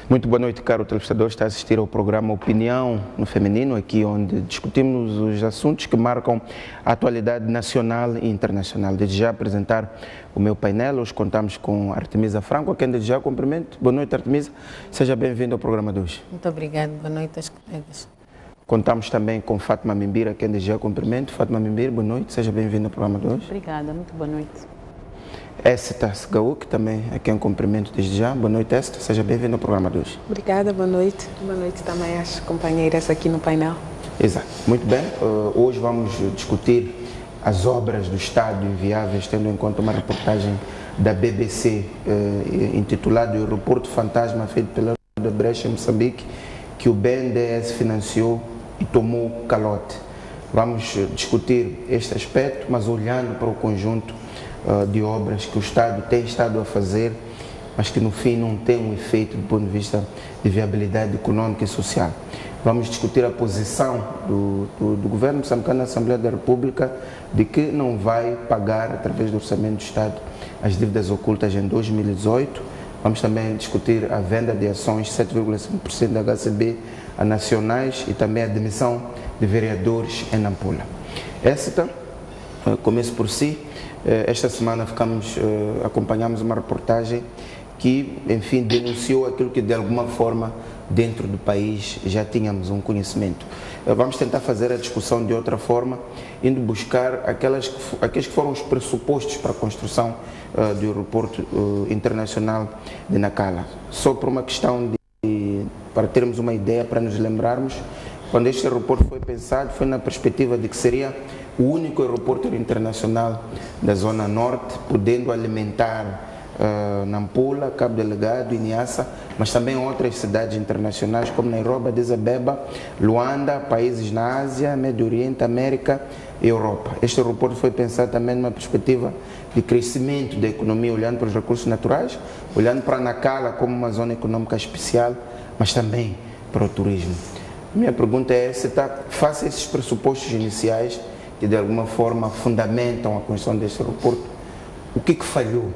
Muito boa noite, caro telespectador. Está a assistir ao programa Opinião no Feminino, aqui onde discutimos os assuntos que marcam a atualidade nacional e internacional. Desde já apresentar o meu painel, hoje contamos com Artemisa Franco, a quem desde já cumprimento. Boa noite, Artemisa. Seja bem-vinda ao programa de hoje. Muito obrigada. Boa noite aos colegas. Contamos também com Fátima Mimbira, a quem desde já cumprimento. Fátima Mimbira, boa noite. Seja bem-vinda ao programa de hoje. Obrigada. Muito boa noite. Esther Segauk, também a quem cumprimento desde já. Boa noite, Esther. Seja bem-vinda ao programa de hoje. Obrigada, boa noite. Boa noite também às companheiras aqui no painel. Exato. Muito bem. Hoje vamos discutir as obras do Estado inviáveis, tendo em conta uma reportagem da BBC intitulada O Aeroporto Fantasma, feito pela Odebrecht em Moçambique, que o BNDES financiou e tomou calote. Vamos discutir este aspecto, mas olhando para o conjunto de obras que o Estado tem estado a fazer, mas que no fim não tem um efeito do ponto de vista de viabilidade econômica e social. Vamos discutir a posição do governo moçambicano na Assembleia da República de que não vai pagar, através do Orçamento do Estado, as dívidas ocultas em 2018. Vamos também discutir a venda de ações, 7,5% da HCB a nacionais, e também a demissão de vereadores em Nampula. Esta, começo por si. Esta semana acompanhamos uma reportagem que, enfim, denunciou aquilo que de alguma forma dentro do país já tínhamos um conhecimento. Vamos tentar fazer a discussão de outra forma, indo buscar aqueles que foram os pressupostos para a construção do aeroporto internacional de Nacala. Só por uma questão para termos uma ideia, para nos lembrarmos, quando este aeroporto foi pensado, foi na perspectiva de que seria o único aeroporto internacional da Zona Norte, podendo alimentar Nampula, Cabo Delgado e Niassa, mas também outras cidades internacionais como Nairobi, Addis Abeba, Luanda, países na Ásia, Médio Oriente, América e Europa. Este aeroporto foi pensado também numa perspectiva de crescimento da economia, olhando para os recursos naturais, olhando para Nacala como uma zona econômica especial, mas também para o turismo. Minha pergunta é se face a esses pressupostos iniciais que de alguma forma fundamentam a construção deste aeroporto, o que falhou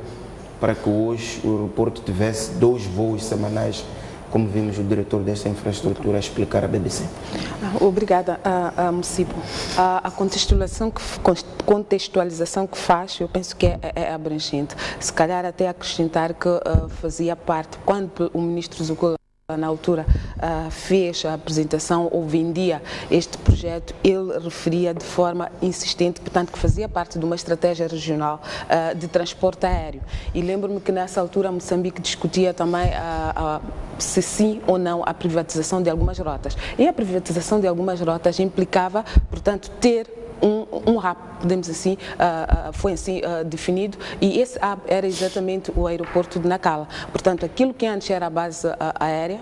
para que hoje o aeroporto tivesse 2 voos semanais, como vimos o diretor desta infraestrutura explicar à BBC? Obrigada, Mocibo. A contextualização que faz, eu penso que é abrangente. Se calhar até acrescentar que fazia parte, quando o ministro Zukula na altura fez a apresentação ou vendia este projeto, ele referia de forma insistente, portanto, que fazia parte de uma estratégia regional de transporte aéreo. E lembro-me que nessa altura Moçambique discutia também se sim ou não a privatização de algumas rotas. E a privatização de algumas rotas implicava, portanto, ter um hub, podemos assim, foi assim definido, e esse hub era exatamente o aeroporto de Nacala. Portanto, aquilo que antes era a base aérea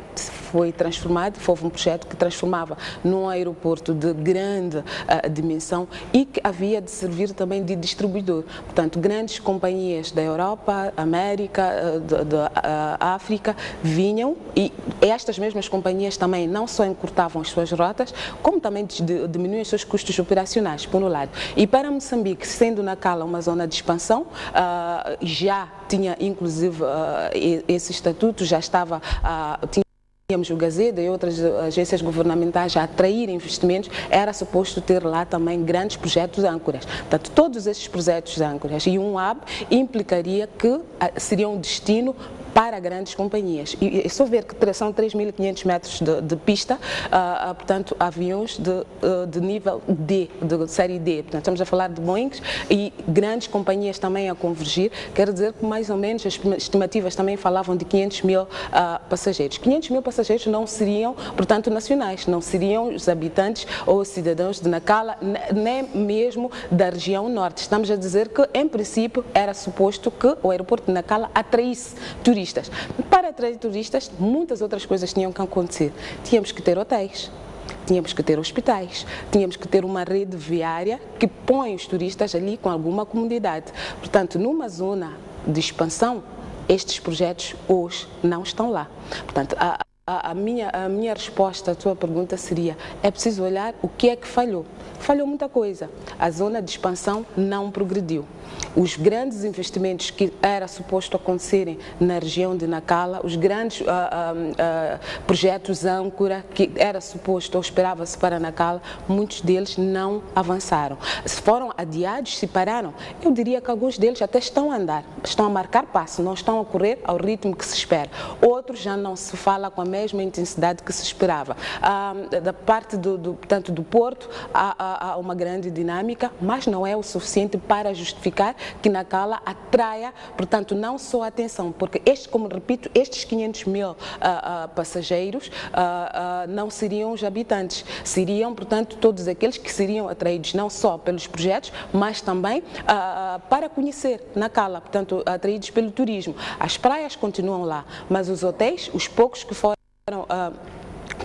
foi transformado, houve um projeto que transformava num aeroporto de grande dimensão e que havia de servir também de distribuidor. Portanto, grandes companhias da Europa, América, da África vinham, e estas mesmas companhias também não só encurtavam as suas rotas, como também diminuíam os seus custos operacionais, por um lado. E para Moçambique, sendo Nacala uma zona de expansão, já tinha inclusive esse estatuto, já estava, tínhamos o Gazeta e outras agências governamentais a atrair investimentos, era suposto ter lá também grandes projetos âncoras. Portanto, todos esses projetos âncoras e um hub implicaria que seria um destino para grandes companhias. E só ver que são 3.500 metros de pista, portanto, aviões de nível D, de série D. Portanto, estamos a falar de Boeing e grandes companhias também a convergir. Quer dizer que mais ou menos as estimativas também falavam de 500 mil passageiros. 500 mil passageiros não seriam, portanto, nacionais, não seriam os habitantes ou os cidadãos de Nacala, nem mesmo da região norte. Estamos a dizer que, em princípio, era suposto que o aeroporto de Nacala atraísse turistas. Para atrair turistas, muitas outras coisas tinham que acontecer. Tínhamos que ter hotéis, tínhamos que ter hospitais, tínhamos que ter uma rede viária que põe os turistas ali com alguma comodidade. Portanto, numa zona de expansão, estes projetos hoje não estão lá. Portanto, a minha resposta à tua pergunta seria: é preciso olhar o que é que falhou. Falhou muita coisa. A zona de expansão não progrediu. Os grandes investimentos que era suposto acontecerem na região de Nacala, os grandes projetos âncora que era suposto ou esperava-se para Nacala, muitos deles não avançaram. Se foram adiados, se pararam, eu diria que alguns deles até estão a andar, estão a marcar passo, não estão a correr ao ritmo que se espera. Outros já não se fala com a mesma intensidade que se esperava. Da parte portanto, do Porto, há uma grande dinâmica, mas não é o suficiente para justificar que Nacala atraia, portanto, não só a atenção, porque como repito, estes 500 mil passageiros não seriam os habitantes, seriam, portanto, todos aqueles que seriam atraídos não só pelos projetos, mas também para conhecer Nacala, portanto, atraídos pelo turismo. As praias continuam lá, mas os hotéis, os poucos que foram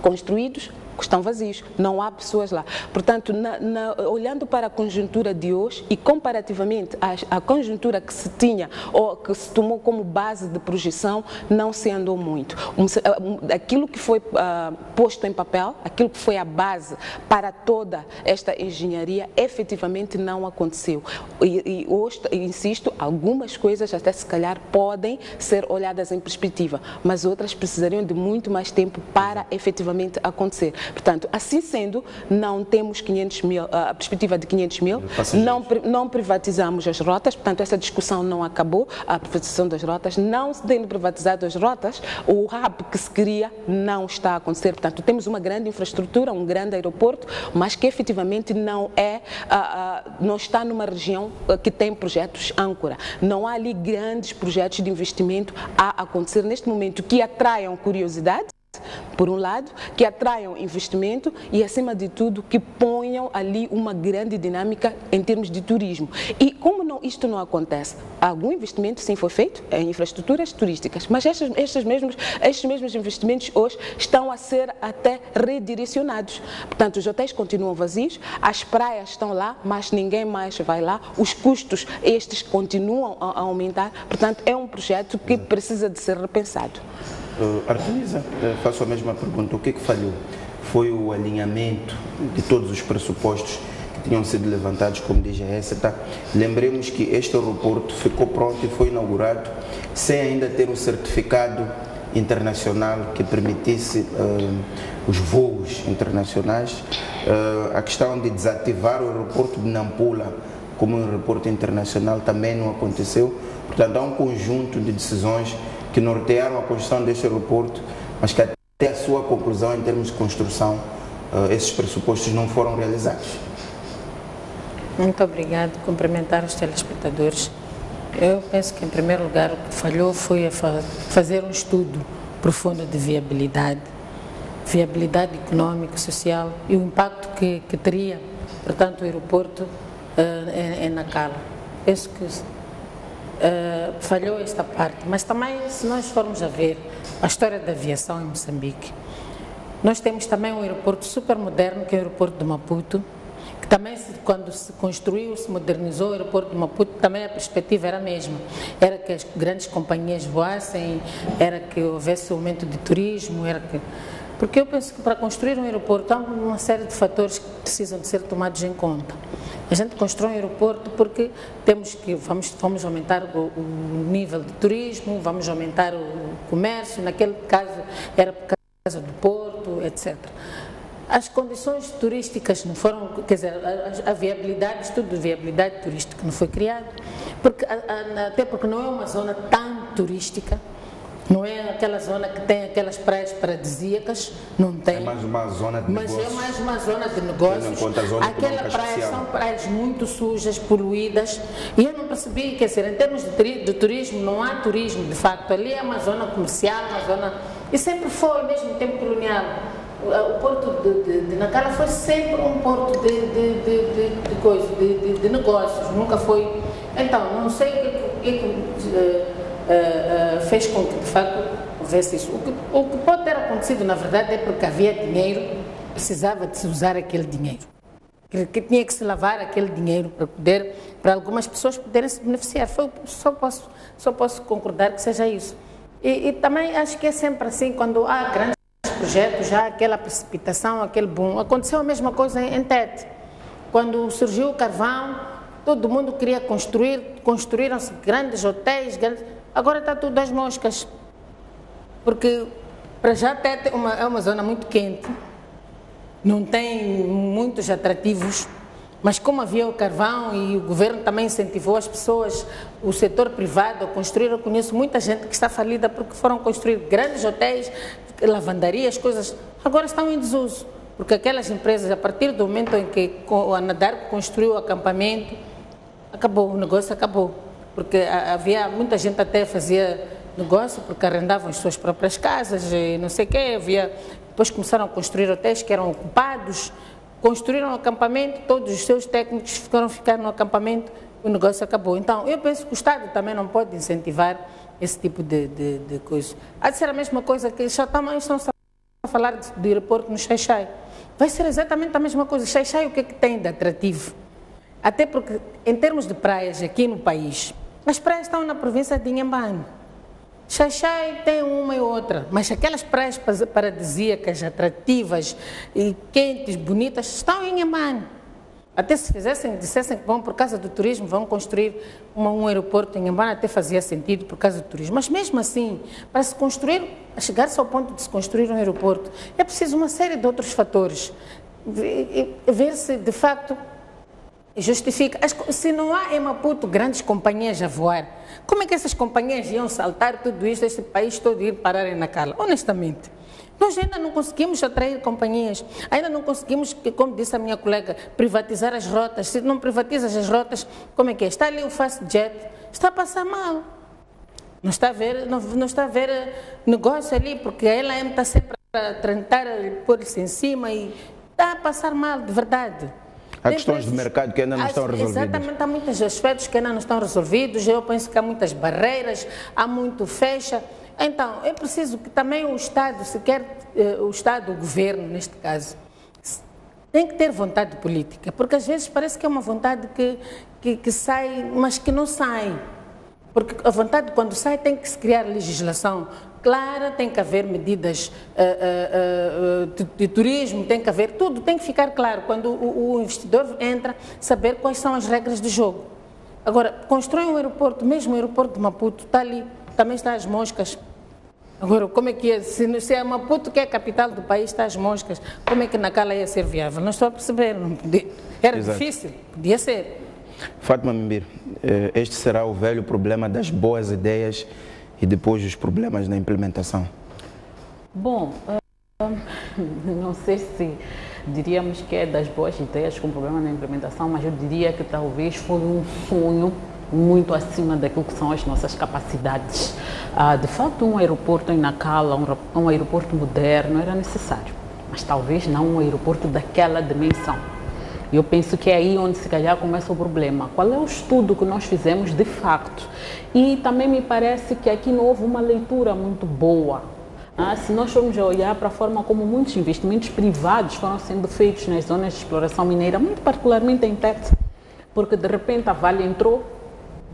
construídos, estão vazios, não há pessoas lá. Portanto, olhando para a conjuntura de hoje e comparativamente à conjuntura que se tinha ou que se tomou como base de projeção, não se andou muito. Aquilo que foi posto em papel, aquilo que foi a base para toda esta engenharia, efetivamente não aconteceu. E hoje, insisto, algumas coisas até se calhar podem ser olhadas em perspectiva, mas outras precisariam de muito mais tempo para efetivamente acontecer. Portanto, assim sendo, não temos 500 mil, a perspectiva de 500 mil, não privatizamos as rotas, portanto, essa discussão não acabou, a privatização das rotas, não se tendo privatizado as rotas, o hub que se queria não está a acontecer. Portanto, temos uma grande infraestrutura, um grande aeroporto, mas que efetivamente não está numa região que tem projetos âncora. Não há ali grandes projetos de investimento a acontecer neste momento que atraiam curiosidade, por um lado, que atraiam investimento e, acima de tudo, que ponham ali uma grande dinâmica em termos de turismo. E como isto não acontece? Algum investimento sim foi feito em infraestruturas turísticas, mas estes mesmos investimentos hoje estão a ser até redirecionados. Portanto, os hotéis continuam vazios, as praias estão lá, mas ninguém mais vai lá, os custos estes continuam a aumentar, portanto, é um projeto que precisa de ser repensado. Artemisa, faço a mesma pergunta. O que falhou? Foi o alinhamento de todos os pressupostos que tinham sido levantados como DGS? Lembremos que este aeroporto ficou pronto e foi inaugurado sem ainda ter um certificado internacional que permitisse os voos internacionais. A questão de desativar o aeroporto de Nampula como um aeroporto internacional também não aconteceu. Portanto, há um conjunto de decisões que nortearam a construção deste aeroporto, mas que até a sua conclusão em termos de construção, esses pressupostos não foram realizados. Muito obrigado. Cumprimentar os telespectadores. Eu penso que, em primeiro lugar, o que falhou foi fazer um estudo profundo de viabilidade econômica, social e o impacto que teria, portanto, o aeroporto em Nacala. Penso que falhou esta parte, mas também, se nós formos a ver a história da aviação em Moçambique, nós temos também um aeroporto super moderno, que é o aeroporto de Maputo, que também, quando se construiu, se modernizou o aeroporto de Maputo, também a perspectiva era a mesma, era que as grandes companhias voassem, era que houvesse aumento de turismo, porque eu penso que para construir um aeroporto há uma série de fatores que precisam de ser tomados em conta. A gente constrói um aeroporto porque vamos aumentar o nível de turismo, vamos aumentar o comércio, naquele caso era por causa do porto, etc. As condições turísticas não foram, quer dizer, a viabilidade, estudo de viabilidade turística não foi criado, até porque não é uma zona tão turística. Não é aquela zona que tem aquelas praias paradisíacas, não tem. É mais uma zona de negócios. Mas é mais uma zona de negócios. Aquela praia são praias muito sujas, poluídas. E eu não percebi, quer dizer, em termos de turismo, não há turismo, de facto. Ali é uma zona comercial, uma zona... E sempre foi, mesmo no tempo colonial. O porto de Nacala foi sempre um porto de negócios, nunca foi... Então, não sei o que fez com que, de facto, houvesse isso. O que pode ter acontecido, na verdade, é porque havia dinheiro, precisava de se usar aquele dinheiro. Que tinha que se lavar aquele dinheiro para algumas pessoas poderem se beneficiar. Só posso concordar que seja isso. E também acho que é sempre assim, quando há grandes projetos, já aquela precipitação, aquele boom. Aconteceu a mesma coisa em Tete. Quando surgiu o carvão, todo mundo queria construir, construíram-se grandes hotéis, agora está tudo às moscas. Porque, para já, Tete é uma zona muito quente, não tem muitos atrativos, mas como havia o carvão e o governo também incentivou as pessoas, o setor privado a construir, eu conheço muita gente que está falida porque foram construir grandes hotéis, lavandarias, coisas, agora estão em desuso, porque aquelas empresas, a partir do momento em que o Anadarko construiu o acampamento, acabou, o negócio acabou, porque havia muita gente até fazia negócio porque arrendavam as suas próprias casas e não sei o quê, depois começaram a construir hotéis que eram ocupados, construíram um acampamento, todos os seus técnicos ficaram no acampamento, o negócio acabou. Então, eu penso que o Estado também não pode incentivar esse tipo de coisa. Há de ser a mesma coisa que já estão a falar de aeroporto no Xai-Xai. Vai ser exatamente a mesma coisa. Xai-Xai o que é que tem de atrativo? Até porque, em termos de praias aqui no país, as praias estão na província de Inhambane. Xai-Xai tem uma e outra, mas aquelas praias paradisíacas, atrativas e quentes, bonitas, estão em Inhambane. Até se dissessem que vão por causa do turismo, vão construir um aeroporto em Inhambane, até fazia sentido por causa do turismo. Mas mesmo assim, para se construir, a chegar-se ao ponto de se construir um aeroporto, é preciso uma série de outros fatores. Ver se, de facto, justifica. Se não há em Maputo grandes companhias a voar, como é que essas companhias iam saltar tudo isto, este país todo ir parar em Nacala? Honestamente, nós ainda não conseguimos atrair companhias, ainda não conseguimos, como disse a minha colega, privatizar as rotas. Se não privatizas as rotas, como é que é? Está ali o Fastjet, está a passar mal. Não está a ver negócio ali, porque a LM está sempre a tentar pôr-se em cima e está a passar mal, de verdade. Há questões de mercado que ainda não estão resolvidas. Exatamente, há muitos aspectos que ainda não estão resolvidos, eu penso que há muitas barreiras, há muito fecha. Então, é preciso que também o Estado, se quer o Estado, o governo, neste caso, tem que ter vontade política, porque às vezes parece que é uma vontade que sai, mas que não sai. Porque a vontade, quando sai, tem que se criar legislação clara, tem que haver medidas de turismo, tem que haver tudo, tem que ficar claro. Quando o investidor entra, saber quais são as regras do jogo. Agora, constrói um aeroporto, mesmo o aeroporto de Maputo, está ali, também está às moscas. Agora, como é que é? Se é Maputo, que é a capital do país, está às moscas, como é que Nacala ia ser viável? Não estou a perceber, não podia. Era Exato. Difícil, podia ser. Fátima Mbir, este será o velho problema das boas ideias e depois os problemas na implementação? Bom, não sei se diríamos que é das boas ideias com problema na implementação, mas eu diria que talvez foi um sonho muito acima daquilo que são as nossas capacidades. De fato, um aeroporto em Nacala, um aeroporto moderno era necessário, mas talvez não um aeroporto daquela dimensão. Eu penso que é aí onde se calhar começa o problema. Qual é o estudo que nós fizemos de facto? E também me parece que aqui não houve uma leitura muito boa. Se nós formos olhar para a forma como muitos investimentos privados foram sendo feitos nas zonas de exploração mineira, muito particularmente em Tete, porque de repente a Vale entrou,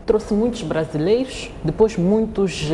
trouxe muitos brasileiros, depois muitos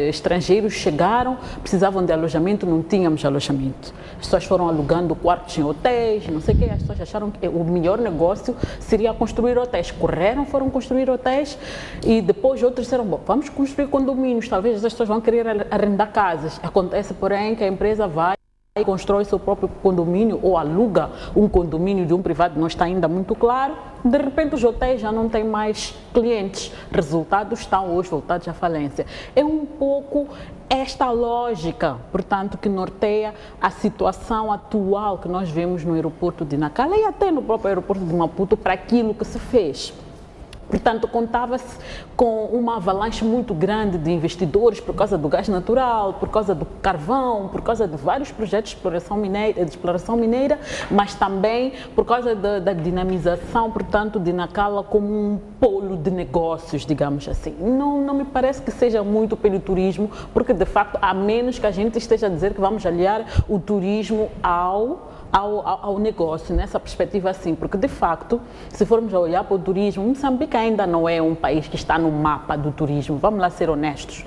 estrangeiros chegaram, precisavam de alojamento, não tínhamos alojamento. As pessoas foram alugando quartos em hotéis, não sei o quê, as pessoas acharam que o melhor negócio seria construir hotéis. Correram, foram construir hotéis e depois outros disseram, bom, vamos construir condomínios, talvez as pessoas vão querer arrendar casas. Acontece, porém, que a empresa vai e constrói seu próprio condomínio ou aluga um condomínio de um privado, não está ainda muito claro. De repente os hotéis já não têm mais clientes, resultados estão hoje voltados à falência. É um pouco esta lógica, portanto, que norteia a situação atual que nós vemos no aeroporto de Nacala e até no próprio aeroporto de Maputo para aquilo que se fez. Portanto, contava-se com uma avalanche muito grande de investidores por causa do gás natural, por causa do carvão, por causa de vários projetos de exploração mineira, mas também por causa da dinamização, portanto, de Nacala como um polo de negócios, digamos assim. Não me parece que seja muito pelo turismo, porque, de facto, a menos que a gente esteja a dizer que vamos aliar o turismo ao negócio, nessa perspectiva assim, porque de facto, se formos a olhar para o turismo, Moçambique ainda não é um país que está no mapa do turismo, vamos lá ser honestos.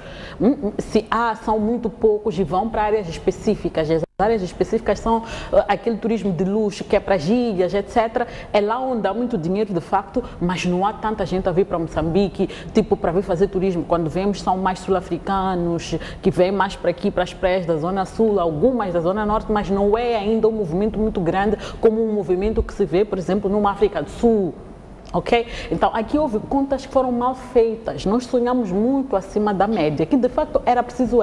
Se são muito poucos e vão para áreas específicas, áreas específicas são aquele turismo de luxo que é para as ilhas, etc. É lá onde há muito dinheiro de facto, mas não há tanta gente a vir para Moçambique, tipo, para vir fazer turismo. Quando vemos são mais sul-africanos, que vêm mais para aqui, para as praias da Zona Sul, algumas da Zona Norte, mas não é ainda um movimento muito grande como um movimento que se vê, por exemplo, numa África do Sul. Ok? Então, aqui houve contas que foram mal feitas. Nós sonhamos muito acima da média, que de facto era preciso.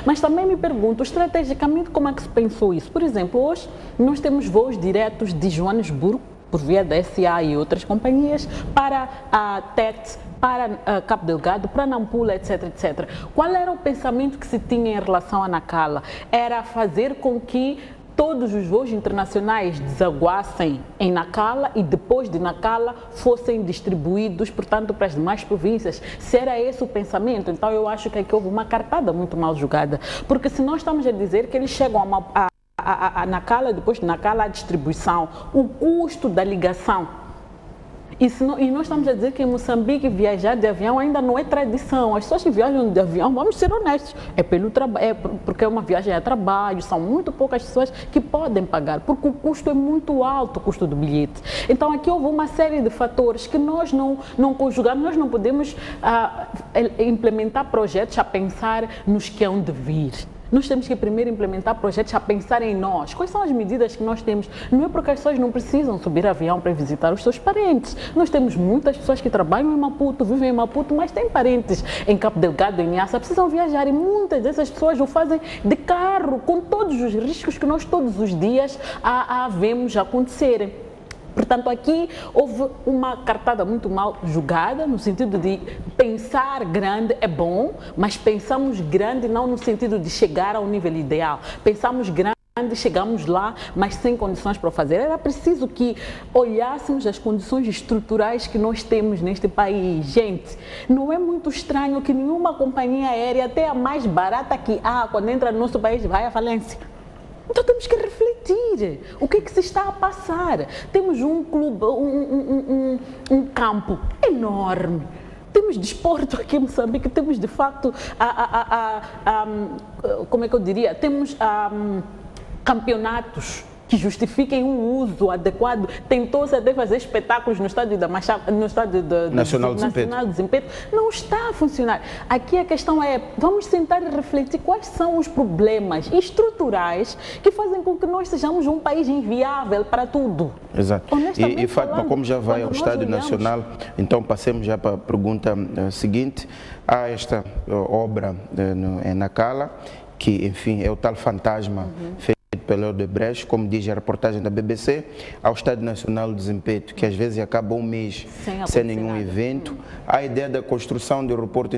Mas também me pergunto, estrategicamente, como é que se pensou isso? Por exemplo, hoje nós temos voos diretos de Joanesburgo, por via da SA e outras companhias, para a Tete, para Cabo Delgado, para Nampula, etc, etc. Qual era o pensamento que se tinha em relação a Nacala? Era fazer com que todos os voos internacionais desaguassem em Nacala e depois de Nacala fossem distribuídos, portanto, para as demais províncias. Se era esse o pensamento, então eu acho que aqui houve uma cartada muito mal jogada. Porque se nós estamos a dizer que eles chegam a Nacala, depois de Nacala a distribuição, o custo da ligação. E nós estamos a dizer que em Moçambique viajar de avião ainda não é tradição. As pessoas que viajam de avião, vamos ser honestos, porque é uma viagem a trabalho, são muito poucas pessoas que podem pagar, porque o custo é muito alto, o custo do bilhete. Então aqui houve uma série de fatores que nós não conjugamos, nós não podemos implementar projetos a pensar nos que hão de vir. Nós temos que primeiro implementar projetos a pensar em nós. Quais são as medidas que nós temos? Não é porque as pessoas não precisam subir avião para visitar os seus parentes. Nós temos muitas pessoas que trabalham em Maputo, vivem em Maputo, mas têm parentes em Cabo Delgado, em Niassa, precisam viajar e muitas dessas pessoas o fazem de carro, com todos os riscos que nós todos os dias vemos acontecerem. Portanto, aqui houve uma cartada muito mal julgada, no sentido de pensar grande é bom, mas pensamos grande não no sentido de chegar ao nível ideal. Pensamos grande, chegamos lá, mas sem condições para fazer. Era preciso que olhássemos as condições estruturais que nós temos neste país. Gente, não é muito estranho que nenhuma companhia aérea, até a mais barata que há, quando entra no nosso país, vai à falência. Então temos que refletir o que é que se está a passar. Temos um clube, um campo enorme. Temos desporto aqui em Moçambique, temos de facto, como é que eu diria, temos campeonatos que justifiquem um uso adequado. Tentou-se até fazer espetáculos no estádio Nacional de Zimpeto. Não está a funcionar. Aqui a questão é, vamos sentar e refletir quais são os problemas estruturais que fazem com que nós sejamos um país inviável para tudo. Exato. E Fátima, como já vai ao Estádio Nacional, então passemos já para a pergunta seguinte. Há esta obra em Nacala, que enfim é o tal fantasma feito pelo Odebrecht, como diz a reportagem da BBC, ao Estádio Nacional de Zimpeto, que às vezes acaba um mês sem nenhum evento. Há a ideia da construção do aeroporto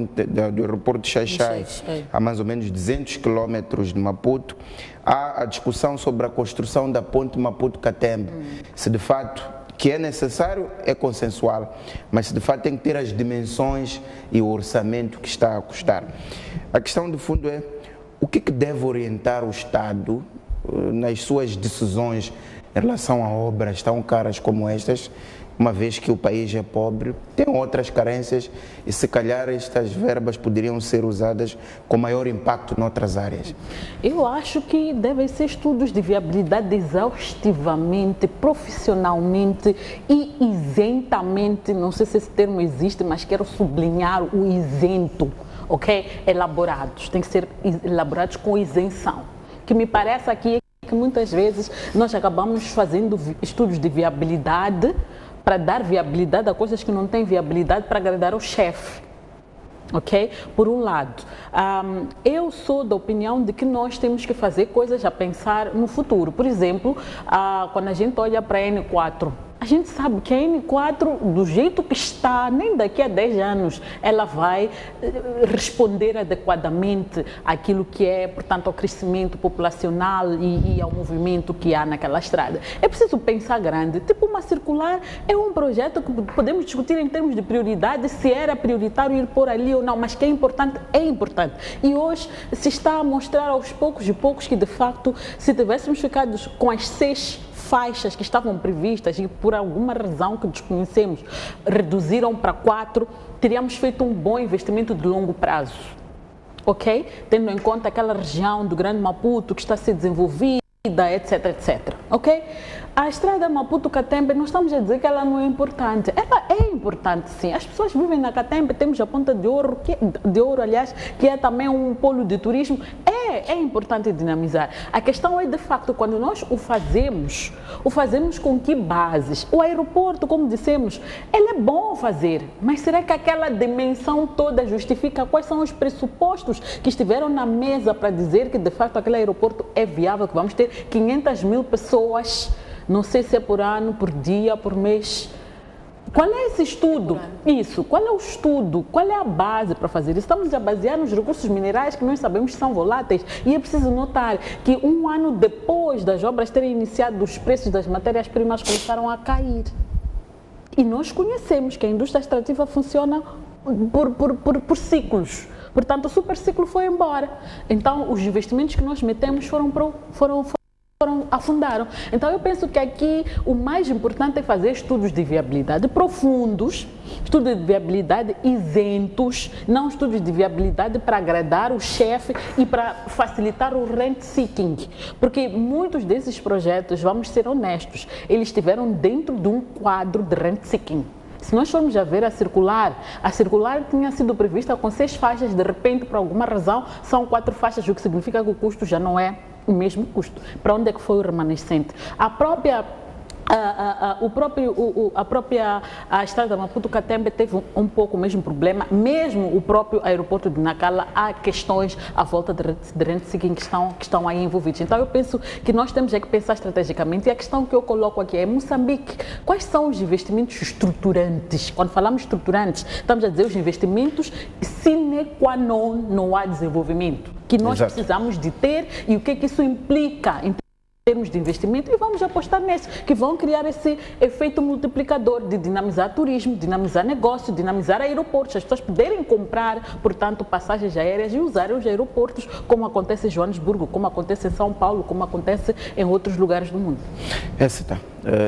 de Xai-Xai, a mais ou menos 200 quilómetros de Maputo. Há a discussão sobre a construção da ponte Maputo-Catembe. Se de fato que é necessário, é consensual, mas de fato tem que ter as dimensões e o orçamento que está a custar. A questão de fundo é o que deve orientar o Estado nas suas decisões em relação a obras tão caras como estas, uma vez que o país é pobre, tem outras carências e se calhar estas verbas poderiam ser usadas com maior impacto noutras áreas. Eu acho que devem ser estudos de viabilidade exaustivamente, profissionalmente e isentamente, não sei se esse termo existe, mas quero sublinhar o isento, ok? Elaborados, tem que ser elaborados com isenção. Que me parece aqui que muitas vezes nós acabamos fazendo estudos de viabilidade para dar viabilidade a coisas que não têm viabilidade para agradar o chefe. Ok? Por um lado, eu sou da opinião de que nós temos que fazer coisas a pensar no futuro. Por exemplo, quando a gente olha para a N4, a gente sabe que a N4, do jeito que está, nem daqui a 10 anos, ela vai responder adequadamente àquilo que é, portanto, ao crescimento populacional e ao movimento que há naquela estrada. É preciso pensar grande. Tipo, uma circular é um projeto que podemos discutir em termos de prioridade, se era prioritário ir por ali ou não, mas que é importante, é importante. E hoje se está a mostrar aos poucos e poucos que, de facto, se tivéssemos ficado com as 6 faixas que estavam previstas e por alguma razão que desconhecemos reduziram para 4, teríamos feito um bom investimento de longo prazo. ok? Tendo em conta aquela região do Grande Maputo que está a ser desenvolvida, etc, etc, ok? A estrada Maputo-Catembe, nós estamos a dizer que ela não é importante. Ela é importante, sim. As pessoas vivem na Catembe, temos a Ponta de Ouro, aliás, que é também um polo de turismo. É importante dinamizar. A questão é, de facto, quando nós o fazemos com que bases? O aeroporto, como dissemos, ele é bom fazer, mas será que aquela dimensão toda justifica? Quais são os pressupostos que estiveram na mesa para dizer que, de facto, aquele aeroporto é viável, que vamos ter 500 mil pessoas, não sei se é por ano, por dia, por mês. Qual é esse estudo? Isso, qual é o estudo? Qual é a base para fazer isso? Estamos a basear nos recursos minerais que nós sabemos que são voláteis e é preciso notar que um ano depois das obras terem iniciado, os preços das matérias-primas começaram a cair. E nós conhecemos que a indústria extrativa funciona por ciclos. Portanto, o super ciclo foi embora. Então, os investimentos que nós metemos afundaram. Então, eu penso que aqui o mais importante é fazer estudos de viabilidade profundos, estudos de viabilidade isentos, não estudos de viabilidade para agradar o chefe e para facilitar o rent seeking. Porque muitos desses projetos, vamos ser honestos, eles estiveram dentro de um quadro de rent seeking. Se nós formos a ver a circular tinha sido prevista com 6 faixas, de repente, por alguma razão, são 4 faixas, o que significa que o custo já não é o mesmo custo. Para onde é que foi o remanescente? A estrada Maputo-Catembe teve um pouco o mesmo problema, mesmo o próprio aeroporto de Nacala, há questões à volta de rent seeking que estão aí envolvidos. Então eu penso que nós temos que pensar estrategicamente, e a questão que eu coloco aqui é Moçambique. Quais são os investimentos estruturantes? Quando falamos estruturantes, estamos a dizer os investimentos sine qua non no há desenvolvimento, que nós precisamos de ter, e o que é que isso implica em termos de investimento, e vamos apostar nesse, que vão criar esse efeito multiplicador de dinamizar turismo, dinamizar negócio, dinamizar aeroportos, as pessoas poderem comprar, portanto, passagens aéreas e usarem os aeroportos, como acontece em Joanesburgo, como acontece em São Paulo, como acontece em outros lugares do mundo.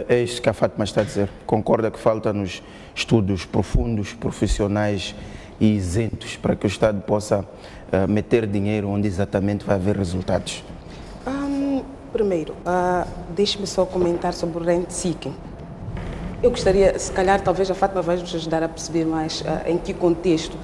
É isso que a Fátima está a dizer. Concorda que falta-nos estudos profundos, profissionais e isentos para que o Estado possa meter dinheiro onde exatamente vai haver resultados? Primeiro, deixe-me só comentar sobre o rent seeking. Eu gostaria, se calhar, talvez a Fátima vai nos ajudar a perceber mais em que contexto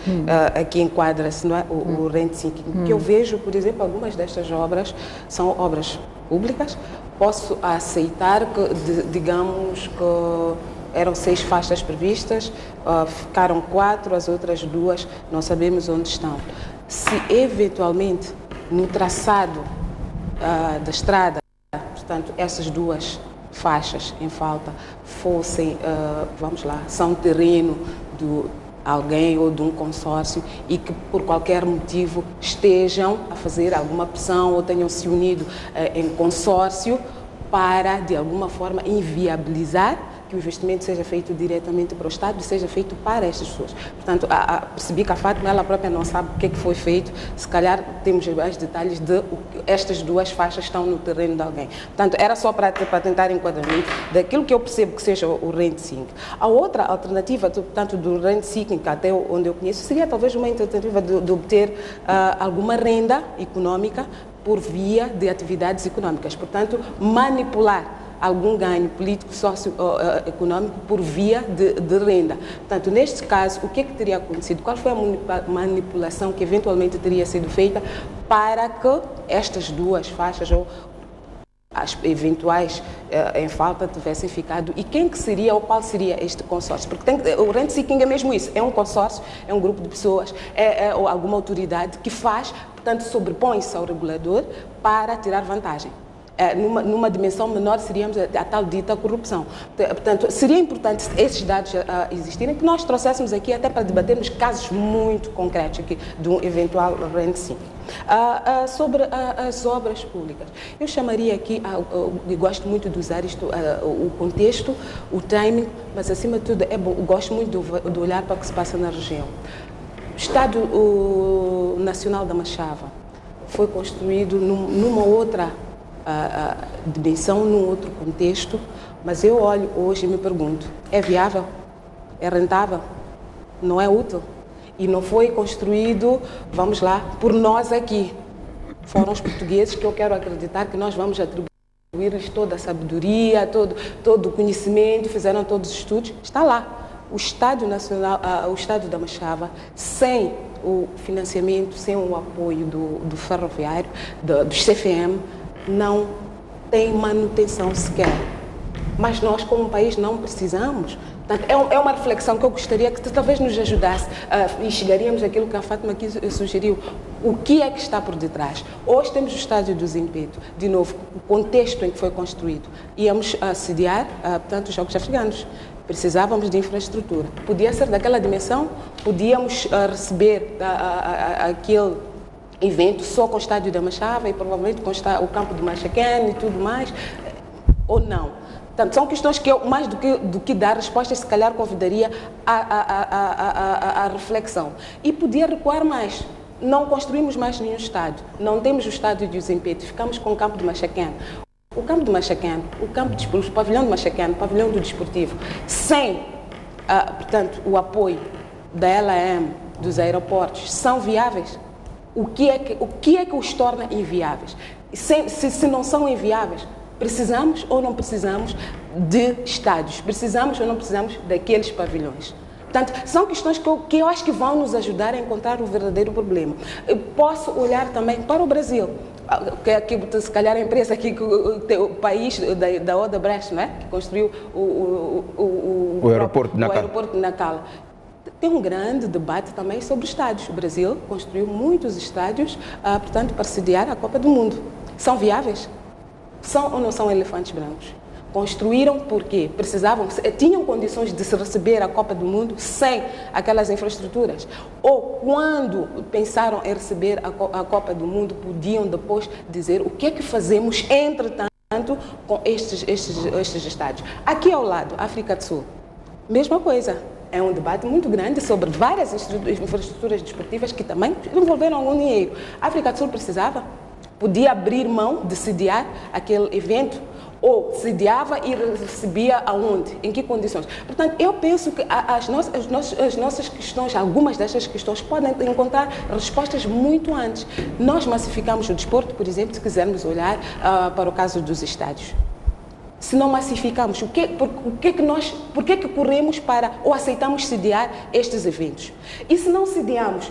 aqui enquadra-se, não é, o rent seeking. Que eu vejo, por exemplo, algumas destas obras são obras públicas. Posso aceitar que, digamos, que eram 6 faixas previstas, ficaram 4, as outras 2 não sabemos onde estão. Se eventualmente no traçado da estrada, portanto, essas 2 faixas em falta fossem, são terreno de alguém ou de um consórcio e que por qualquer motivo estejam a fazer alguma pressão ou tenham se unido em consórcio para, de alguma forma, inviabilizar que o investimento seja feito diretamente para o Estado e seja feito para estas pessoas. Portanto, percebi que a Fátima, ela própria não sabe o que é que foi feito, se calhar temos mais detalhes de estas 2 faixas estão no terreno de alguém. Portanto, era só para tentar enquadramento daquilo que eu percebo que seja o rent seeking. A outra alternativa, portanto, do rent seeking, que até onde eu conheço, seria talvez uma tentativa de obter alguma renda econômica por via de atividades econômicas. Portanto, manipular algum ganho político, socioeconômico por via de renda. Portanto, neste caso, o que é que teria acontecido? Qual foi a manipulação que eventualmente teria sido feita para que estas 2 faixas ou as eventuais em falta tivessem ficado, e quem que seria ou qual seria este consórcio? Porque o rent seeking é mesmo isso, é um consórcio, é um grupo de pessoas, é alguma autoridade que faz, portanto, sobrepõe-se ao regulador para tirar vantagem. Numa dimensão menor seríamos a tal dita corrupção. Portanto, seria importante esses dados existirem, que nós trouxéssemos aqui até para debatermos casos muito concretos aqui de um eventual rent seeking. Sobre as obras públicas, eu chamaria aqui, eu gosto muito de usar isto, o contexto, o timing, mas acima de tudo eu gosto muito de olhar para o que se passa na região. O Estado Nacional da Machava foi construído numa outra dimensão, num outro contexto, mas eu olho hoje e me pergunto, é viável? É rentável? Não é útil? E não foi construído, vamos lá, por nós aqui. Foram os portugueses, que eu quero acreditar que nós vamos atribuir-lhes toda a sabedoria, todo o conhecimento, fizeram todos os estudos. Está lá. O Estádio Nacional, o Estádio da Machava, sem o financiamento, sem o apoio do ferroviário, dos CFM, não tem manutenção sequer. Mas nós, como país, não precisamos. Portanto, é uma reflexão que eu gostaria que talvez nos ajudasse e chegaríamos àquilo que a Fátima aqui sugeriu. O que é que está por detrás? Hoje temos o Estádio do Zimpeto, de novo, o contexto em que foi construído. Íamos sediar, portanto, os Jogos Africanos. Precisávamos de infraestrutura. Podia ser daquela dimensão, podíamos receber aquele evento só com o Estádio da Machava e provavelmente com o campo de Machaquene e tudo mais, ou não. Portanto, são questões que eu, mais do que dar respostas, se calhar convidaria à reflexão. E podia recuar mais. Não construímos mais nenhum estádio. Não temos o Estádio de Zimpeto. Ficamos com o campo de Machaquene. O campo de Machaquene, o pavilhão de Machaquene, o pavilhão do desportivo, sem, portanto, o apoio da LAM, dos aeroportos, são viáveis? O que é que os torna inviáveis? Se não são inviáveis, precisamos ou não precisamos de estádios? Precisamos ou não precisamos daqueles pavilhões? Portanto, são questões que eu acho que vão nos ajudar a encontrar o verdadeiro problema. Eu posso olhar também para o Brasil, que se calhar a empresa aqui, o país da Odebrecht, não é? Que construiu o aeroporto de Nacala. Tem um grande debate também sobre estádios. O Brasil construiu muitos estádios, portanto, para sediar a Copa do Mundo. São viáveis? São ou não são elefantes brancos? Construíram porque precisavam, tinham condições de se receber a Copa do Mundo sem aquelas infraestruturas? Ou quando pensaram em receber a Copa do Mundo, podiam depois dizer o que é que fazemos entretanto com estes estádios? Aqui ao lado, África do Sul, mesma coisa. É um debate muito grande sobre várias infraestruturas desportivas que também envolveram algum dinheiro. A África do Sul precisava? Podia abrir mão de sediar aquele evento? Ou sediava e recebia aonde? Em que condições? Portanto, eu penso que as nossas questões, algumas destas questões, podem encontrar respostas muito antes. Nós massificamos o desporto, por exemplo, se quisermos olhar para o caso dos estádios. Se não massificamos, por que corremos para ou aceitamos sediar estes eventos? E se não sediamos,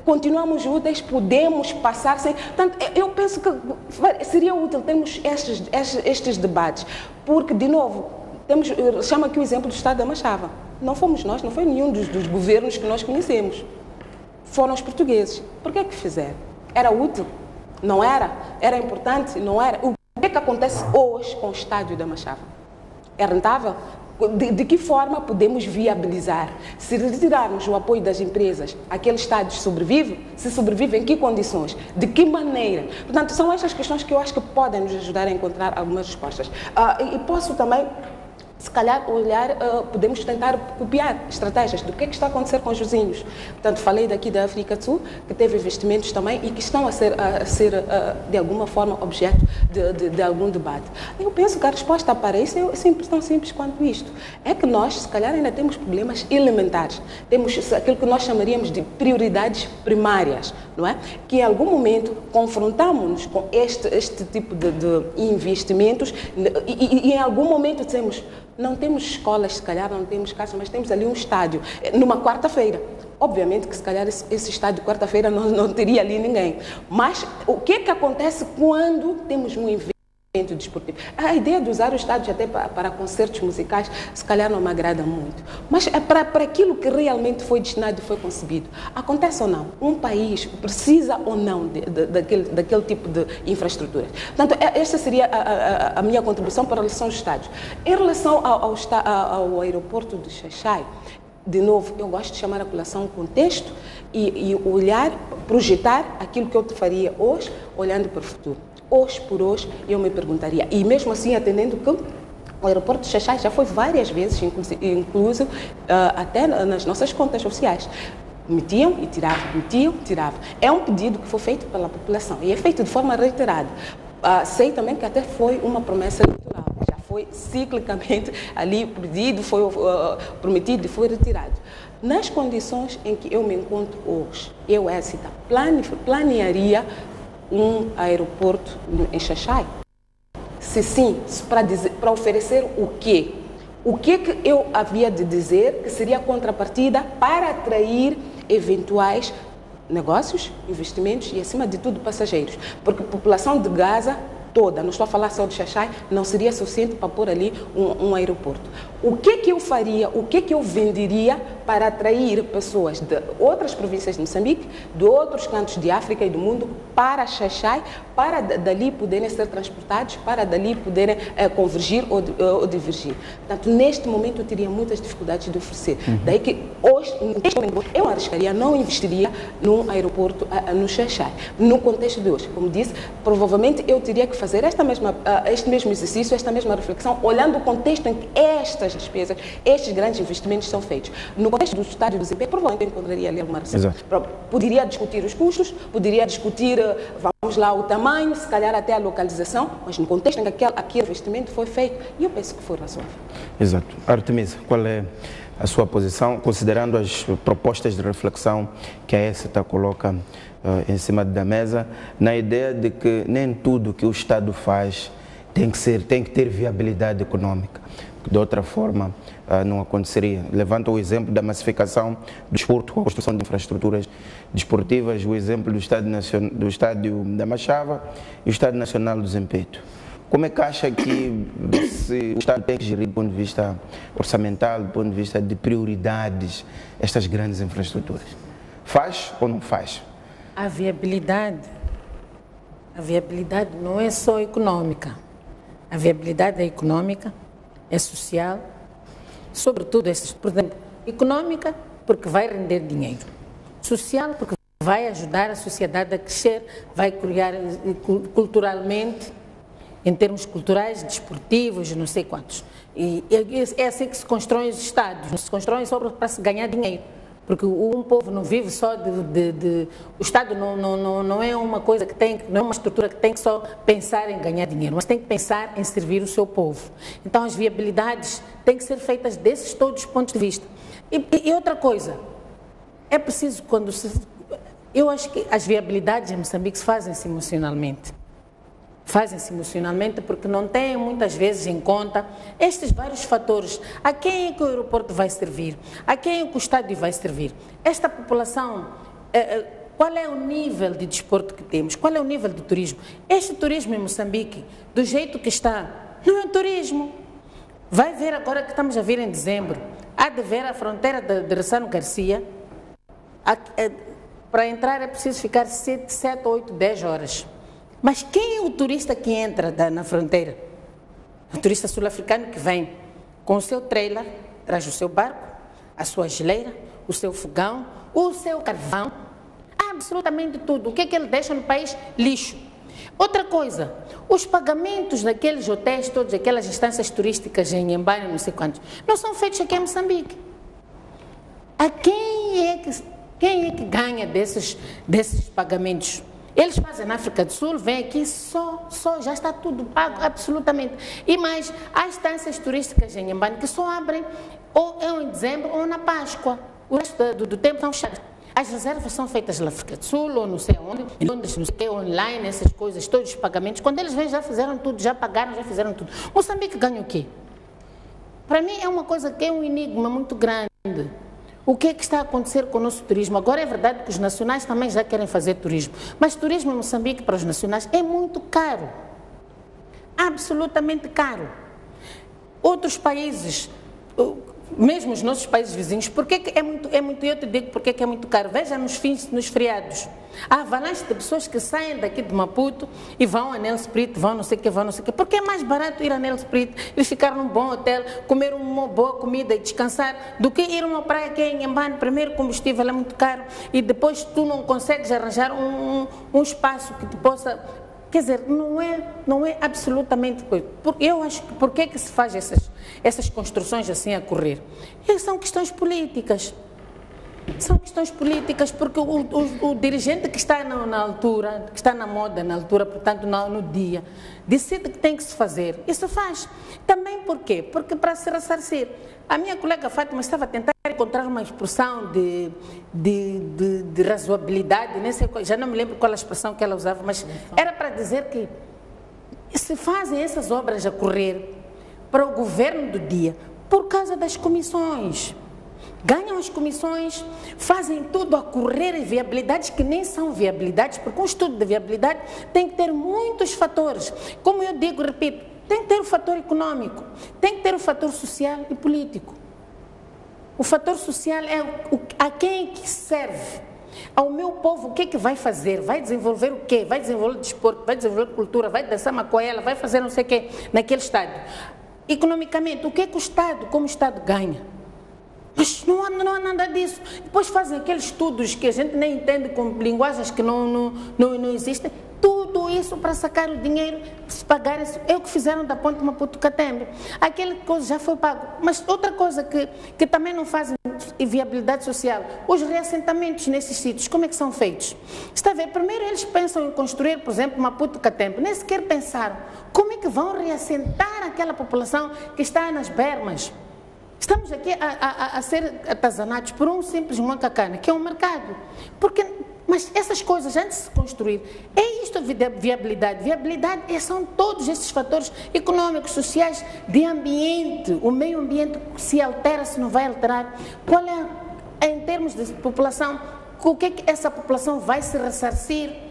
continuamos úteis, podemos passar sem... Portanto, eu penso que seria útil termos estes debates, porque, de novo, chama aqui o exemplo do Estado da Machava. Não fomos nós, não foi nenhum dos governos que nós conhecemos. Foram os portugueses. Por que fizeram? Era útil? Não era? Era importante? Não era? O que acontece hoje com o Estádio da Machava? É rentável? De que forma podemos viabilizar? Se retirarmos o apoio das empresas, aquele estádio sobrevive? Se sobrevive, em que condições? De que maneira? Portanto, são estas questões que eu acho que podem nos ajudar a encontrar algumas respostas. E posso também, se calhar, olhar, podemos tentar copiar estratégias do que está a acontecer com os vizinhos. Portanto, falei daqui da África do Sul, que teve investimentos também e que estão a ser de alguma forma, objeto de algum debate. Eu penso que a resposta para isso é tão simples quanto isto. É que nós, se calhar, ainda temos problemas elementares. Temos aquilo que nós chamaríamos de prioridades primárias, não é? Que em algum momento confrontamos-nos com este tipo de investimentos e em algum momento dizemos: não temos escolas, se calhar, não temos casas, mas temos ali um estádio, numa quarta-feira. Obviamente que, se calhar, esse estádio de quarta-feira não teria ali ninguém. Mas o que é que acontece quando temos um evento desportivo? A ideia de usar o estádio até para concertos musicais, se calhar, não me agrada muito. Mas é para aquilo que realmente foi destinado e foi concebido. Acontece ou não? Um país precisa ou não daquele tipo de infraestrutura? Portanto, esta seria a minha contribuição para a relação aos estádios. Em relação ao aeroporto de Xai-Xai, de novo, eu gosto de chamar a colação o contexto e olhar, projetar aquilo que eu faria hoje, olhando para o futuro. Hoje por hoje, eu me perguntaria, e mesmo assim atendendo que o aeroporto de Xai-Xai já foi várias vezes, incluso até nas nossas contas sociais. Metiam e tiravam, metiam e tiravam. É um pedido que foi feito pela população e é feito de forma reiterada. Sei também que até foi uma promessa eleitoral. Foi ciclicamente ali pedido, foi prometido e foi retirado. Nas condições em que eu me encontro hoje, eu, Écita, planearia um aeroporto em Xaixai? Se sim, para oferecer o quê? O que eu havia de dizer que seria contrapartida para atrair eventuais negócios, investimentos e, acima de tudo, passageiros? Porque a população de Gaza toda, não estou a falar só de Xaixai, não seria suficiente para pôr ali um aeroporto. O que eu faria, o que eu venderia para atrair pessoas de outras províncias de Moçambique, de outros cantos de África e do mundo, para Xaixai, para dali poderem ser transportados, para dali poderem convergir ou divergir. Portanto, neste momento eu teria muitas dificuldades de oferecer. Daí que hoje, neste momento, eu arriscaria, não investiria num aeroporto no Xaixai. No contexto de hoje, como disse, provavelmente eu teria que fazer este mesmo exercício, esta mesma reflexão, olhando o contexto em que estas despesas, estes grandes investimentos são feitos. No contexto do estádio do desempenho, provavelmente eu encontraria ali alguma receita. Poderia discutir os custos, poderia discutir, vamos lá, o tamanho, se calhar até a localização, mas no contexto em que aquele investimento foi feito, e eu penso que foi razoável. Exato. Artemisa, qual é a sua posição, considerando as propostas de reflexão que a ESTA coloca em cima da mesa, na ideia de que nem tudo que o Estado faz tem que ter viabilidade econômica, de outra forma não aconteceria. Levanta o exemplo da massificação do desporto, a construção de infraestruturas desportivas, o exemplo do estádio da Machava e o Estádio Nacional do Zimpeto. Como é que acha que o Estado tem que gerir do ponto de vista orçamental, do ponto de vista de prioridades, estas grandes infraestruturas? Faz ou não faz? A viabilidade não é só econômica. A viabilidade é econômica, é social, sobretudo, por exemplo, econômica porque vai render dinheiro, social porque vai ajudar a sociedade a crescer, vai criar culturalmente, em termos culturais, desportivos, não sei quantos. E é assim que se constroem os Estados, não se constroem só para se ganhar dinheiro. Porque um povo não vive só o Estado não é uma coisa que não é uma estrutura que tem que só pensar em ganhar dinheiro, mas tem que pensar em servir o seu povo. Então as viabilidades têm que ser feitas desses todos os pontos de vista. E outra coisa, é preciso eu acho que as viabilidades em Moçambique fazem-se emocionalmente. Fazem-se emocionalmente porque não têm muitas vezes em conta estes vários fatores. A quem é que o aeroporto vai servir? A quem é que o estádio vai servir? Esta população, qual é o nível de desporto que temos? Qual é o nível de turismo? Este turismo em Moçambique, do jeito que está, não é turismo. Vai ver agora que estamos a vir em dezembro, há de ver a fronteira de Ressano Garcia. Para entrar é preciso ficar 7, 8, 10 horas. Mas quem é o turista que entra na fronteira? O turista sul-africano que vem com o seu trailer, traz o seu barco, a sua geleira, o seu fogão, o seu carvão, absolutamente tudo. O que é que ele deixa no país? Lixo. Outra coisa, os pagamentos daqueles hotéis, todas aquelas instâncias turísticas em Nhambane, não sei quantos, não são feitos aqui em Moçambique. Quem é que ganha desses pagamentos? Eles fazem na África do Sul, vêm aqui, já está tudo pago, absolutamente. E mais, há instâncias turísticas em Nhambane que só abrem ou em dezembro ou na Páscoa. O resto do tempo estão fechadas. As reservas são feitas na África do Sul ou não sei onde, não sei, online, essas coisas, todos os pagamentos. Quando eles vêm já fizeram tudo, já pagaram, já fizeram tudo. Moçambique ganha o quê? Para mim é uma coisa que é um enigma muito grande. O que é que está a acontecer com o nosso turismo? Agora é verdade que os nacionais também já querem fazer turismo, mas turismo em Moçambique para os nacionais é muito caro, absolutamente caro. Outros países, mesmo os nossos países vizinhos, porque que é muito, eu te digo porque que é muito caro. Veja nos feriados, há avalanche de pessoas que saem daqui de Maputo e vão a Nelspruit, vão não sei o que, porque é mais barato ir a Nelspruit e ficar num bom hotel, comer uma boa comida e descansar, do que ir a uma praia que é em Nhambane. Primeiro o combustível é muito caro e depois tu não consegues arranjar um espaço que te possa... Quer dizer, não é absolutamente coisa. Eu acho que por que se faz essas construções assim a correr? São questões políticas. São questões políticas, porque o dirigente que está na altura, que está na moda na altura, portanto no dia, decide que tem que se fazer. Isso faz. Também por quê? Porque para se ressarcir. A minha colega Fátima estava a tentar encontrar uma expressão de razoabilidade, nem sei, já não me lembro qual a expressão que ela usava, mas era para dizer que se fazem essas obras a correr para o governo do dia por causa das comissões. Ganham as comissões, fazem tudo a correr em viabilidades que nem são viabilidades, porque um estudo de viabilidade tem que ter muitos fatores. Como eu digo, repito, tem que ter o fator econômico, tem que ter o fator social e político. O fator social é a quem que serve. Ao meu povo, o que é que vai fazer? Vai desenvolver o quê? Vai desenvolver desporto, vai desenvolver cultura, vai dançar macoela, vai fazer não sei o quê naquele estádio. Economicamente, o que é que o Estado, como o Estado, ganha? Mas não há nada disso. Depois fazem aqueles estudos que a gente nem entende, com linguagens que não existem. Tudo isso para sacar o dinheiro, se pagar isso. É o que fizeram da ponte Maputo-Catembe. Aquela coisa já foi pago. Mas outra coisa que também não fazem viabilidade social, os reassentamentos nesses sítios, como é que são feitos? Está a ver? Primeiro eles pensam em construir, por exemplo, Maputo-Catembe. Nem sequer pensaram como é que vão reassentar aquela população que está nas bermas. Estamos aqui a ser atazanados por um simples macacana, que é um mercado. Mas essas coisas, antes de se construir, é isto a viabilidade. Viabilidade são todos esses fatores econômicos, sociais, de ambiente. O meio ambiente se altera, se não vai alterar. Qual é, em termos de população, o que é que essa população vai se ressarcir?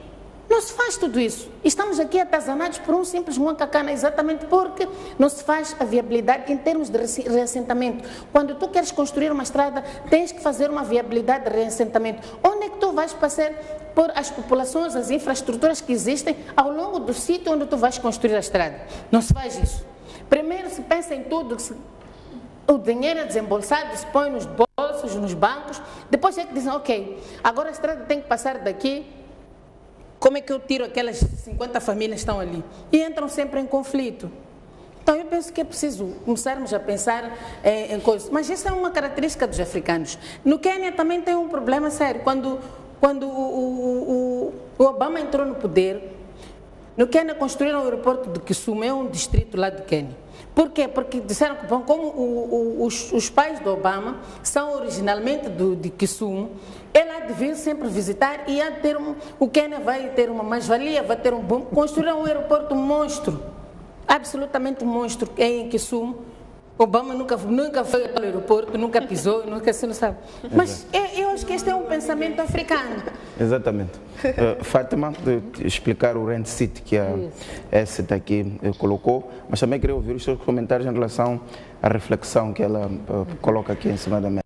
Não se faz tudo isso. Estamos aqui atazanados por um simples macacana, exatamente porque não se faz a viabilidade em termos de reassentamento. Quando tu queres construir uma estrada, tens que fazer uma viabilidade de reassentamento. Onde é que tu vais passar por as populações, as infraestruturas que existem ao longo do sítio onde tu vais construir a estrada? Não se faz isso. Primeiro se pensa em tudo, o dinheiro é desembolsado, se põe nos bolsos, nos bancos, depois é que dizem, ok, agora a estrada tem que passar daqui. Como é que eu tiro aquelas 50 famílias que estão ali? E entram sempre em conflito. Então, eu penso que é preciso começarmos a pensar em coisas. Mas isso é uma característica dos africanos. No Quênia também tem um problema sério. Quando o Obama entrou no poder, no Quênia construíram o aeroporto de Kisumu, é um distrito lá do Quênia. Por quê? Porque disseram que, bom, como os pais do Obama são originalmente de Kisumu, ele há de vir sempre visitar e há de ter o Quênia vai ter uma mais-valia, vai ter construíram um aeroporto monstro, absolutamente monstro, em Kisumu. Obama nunca foi ao aeroporto, nunca pisou, nunca se não sabe. Mas eu acho que este é um pensamento africano. Exatamente. Fátima, explicar o Rent City que a Esseta aqui colocou, mas também queria ouvir os seus comentários em relação à reflexão que ela coloca aqui em cima da mesa.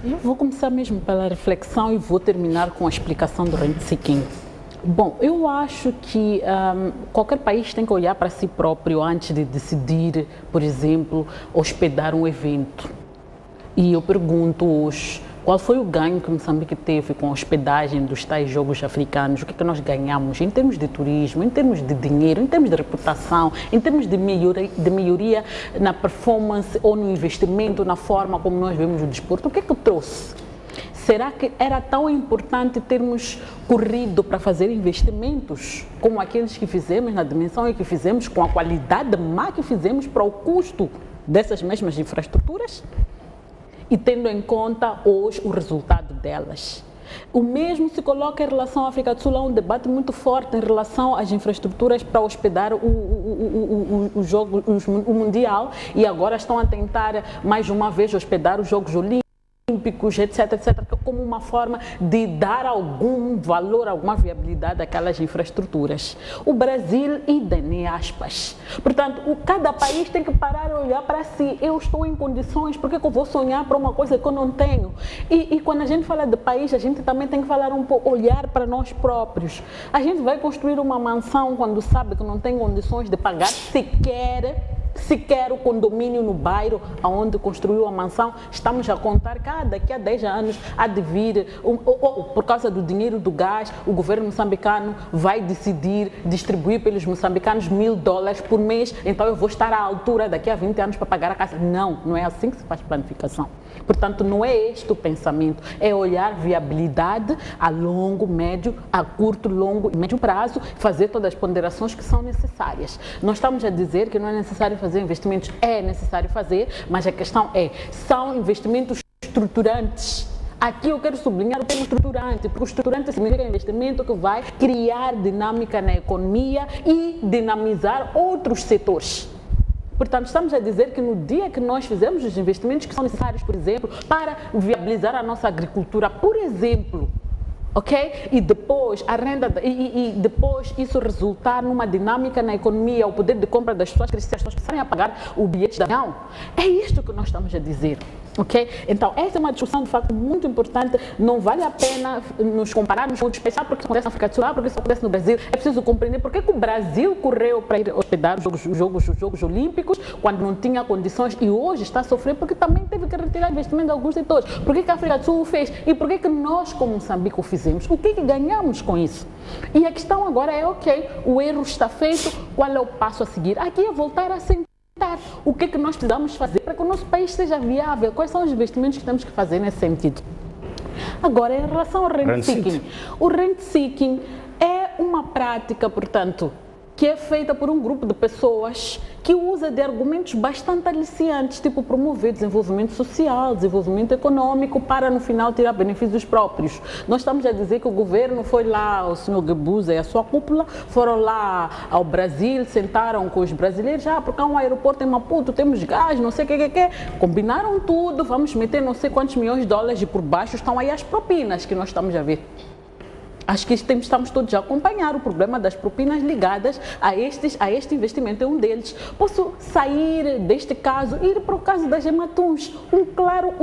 Eu vou começar mesmo pela reflexão e vou terminar com a explicação do Rent Seeking. Bom, eu acho que qualquer país tem que olhar para si próprio antes de decidir, por exemplo, hospedar um evento. E eu pergunto hoje, qual foi o ganho que Moçambique teve com a hospedagem dos tais Jogos Africanos? O que é que nós ganhamos em termos de turismo, em termos de dinheiro, em termos de reputação, em termos de melhoria na performance ou no investimento, na forma como nós vemos o desporto? O que é que trouxe? Será que era tão importante termos corrido para fazer investimentos como aqueles que fizemos, na dimensão em que fizemos, com a qualidade má que fizemos para o custo dessas mesmas infraestruturas? E tendo em conta hoje o resultado delas. O mesmo se coloca em relação à África do Sul, há um debate muito forte em relação às infraestruturas para hospedar o Mundial, e agora estão a tentar mais uma vez hospedar os Jogos Olímpicos, etc, como uma forma de dar algum valor, alguma viabilidade àquelas infraestruturas. O Brasil, idem, aspas. Portanto, cada país tem que parar e olhar para si. Eu estou em condições, por que eu vou sonhar para uma coisa que eu não tenho? E quando a gente fala de país, a gente também tem que falar um pouco, olhar para nós próprios. A gente vai construir uma mansão quando sabe que não tem condições de pagar sequer o condomínio no bairro onde construiu a mansão. Estamos a contar que daqui a 10 anos há de vir, por causa do dinheiro do gás, o governo moçambicano vai decidir distribuir pelos moçambicanos $1000 por mês, então eu vou estar à altura daqui a 20 anos para pagar a casa. Não é assim que se faz planificação. Portanto, não é este o pensamento, é olhar viabilidade a longo, médio, a curto, longo e médio prazo, fazer todas as ponderações que são necessárias. Nós estamos a dizer que não é necessário fazer investimentos, é necessário fazer, mas a questão é, são investimentos estruturantes. Aqui eu quero sublinhar o termo estruturante, porque o estruturante significa investimento que vai criar dinâmica na economia e dinamizar outros setores. Portanto, estamos a dizer que no dia que nós fizemos os investimentos que são necessários, por exemplo, para viabilizar a nossa agricultura, por exemplo, ok? E depois a renda depois isso resultar numa dinâmica na economia, o poder de compra das pessoas crescer, as pessoas começarem a pagar o bilhete de avião. É isto que nós estamos a dizer. Ok? Então, essa é uma discussão de facto muito importante. Não vale a pena nos compararmos com outros países, porque isso acontece na África do Sul, porque isso acontece no Brasil. É preciso compreender porque que o Brasil correu para ir hospedar os Jogos Olímpicos quando não tinha condições e hoje está a sofrer porque também teve que retirar investimento de alguns setores. Por que a África do Sul o fez? E por que nós, como Moçambique, o fizemos? O que ganhamos com isso? E a questão agora é, ok, o erro está feito, qual é o passo a seguir? Aqui é voltar a sentar. O que é que nós precisamos fazer para que o nosso país seja viável? Quais são os investimentos que temos que fazer nesse sentido? Agora, em relação ao rent seeking. O rent seeking é uma prática, portanto, que é feita por um grupo de pessoas que usa de argumentos bastante aliciantes, tipo promover desenvolvimento social, desenvolvimento econômico, para no final tirar benefícios próprios. Nós estamos a dizer que o governo foi lá, o senhor Guebuza e a sua cúpula, foram lá ao Brasil, sentaram com os brasileiros, porque há um aeroporto em Maputo, temos gás, não sei o que, combinaram tudo, vamos meter não sei quantos milhões de dólares e por baixo estão aí as propinas que nós estamos a ver. Acho que estamos todos a acompanhar o problema das propinas ligadas a este investimento, é um deles. Posso sair deste caso e ir para o caso das Gematuns, um claro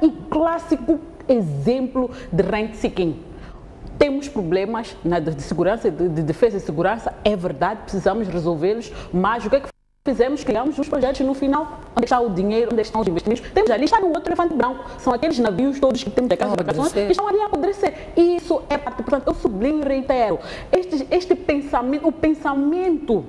e clássico exemplo de rent seeking. Temos problemas de segurança, de defesa e segurança, é verdade, precisamos resolvê-los, mas o que é que fizemos? Criamos uns projetos e no final, onde está o dinheiro, onde estão os investimentos? Temos ali, está no outro elefante branco, são aqueles navios todos que temos aquelas embarcações que estão ali a apodrecer. E isso é parte, portanto, eu sublinho e reitero, este pensamento, o pensamento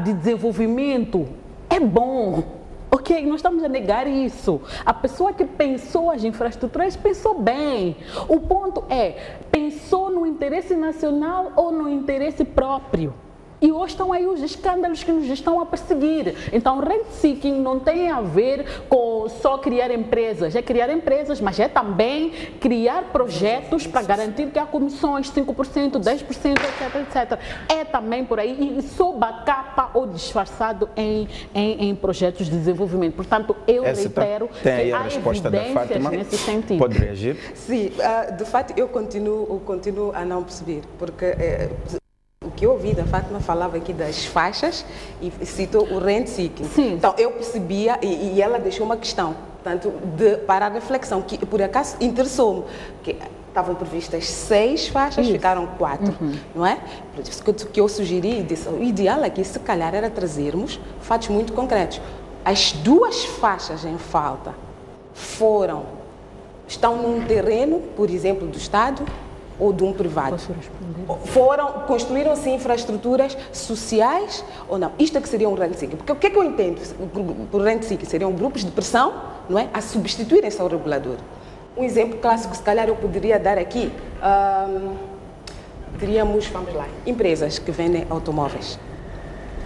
de desenvolvimento é bom. Ok, nós estamos a negar isso. A pessoa que pensou as infraestruturas pensou bem. O ponto é, pensou no interesse nacional ou no interesse próprio? E hoje estão aí os escândalos que nos estão a perseguir. Então, rent seeking não tem a ver com só criar empresas. É criar empresas, mas é também criar projetos para garantir que há comissões, 5%, 10%, etc. É também por aí, e sob a capa ou disfarçado em projetos de desenvolvimento. Portanto, eu reitero que há evidências nesse sentido. Pode reagir? Sim, de fato, eu continuo a não perceber, porque... O que eu ouvi da Fátima falava aqui das faixas e citou o rent seeking. Sim. Então, eu percebia, e ela deixou uma questão, portanto, para a reflexão, que por acaso interessou-me, que estavam previstas 6 faixas, ficaram 4, não é? Por isso que eu sugeri e disse, o ideal aqui, se calhar, era trazermos fatos muito concretos. As 2 faixas em falta estão num terreno, por exemplo, do Estado, ou de um privado. Construíram-se infraestruturas sociais ou não? Isto é que seria um rent seeking. Porque o que é que eu entendo por rent seeking? Seriam grupos de pressão, não é? A substituírem-se ao regulador. Um exemplo clássico, se calhar eu poderia dar aqui, teríamos, vamos lá, empresas que vendem automóveis.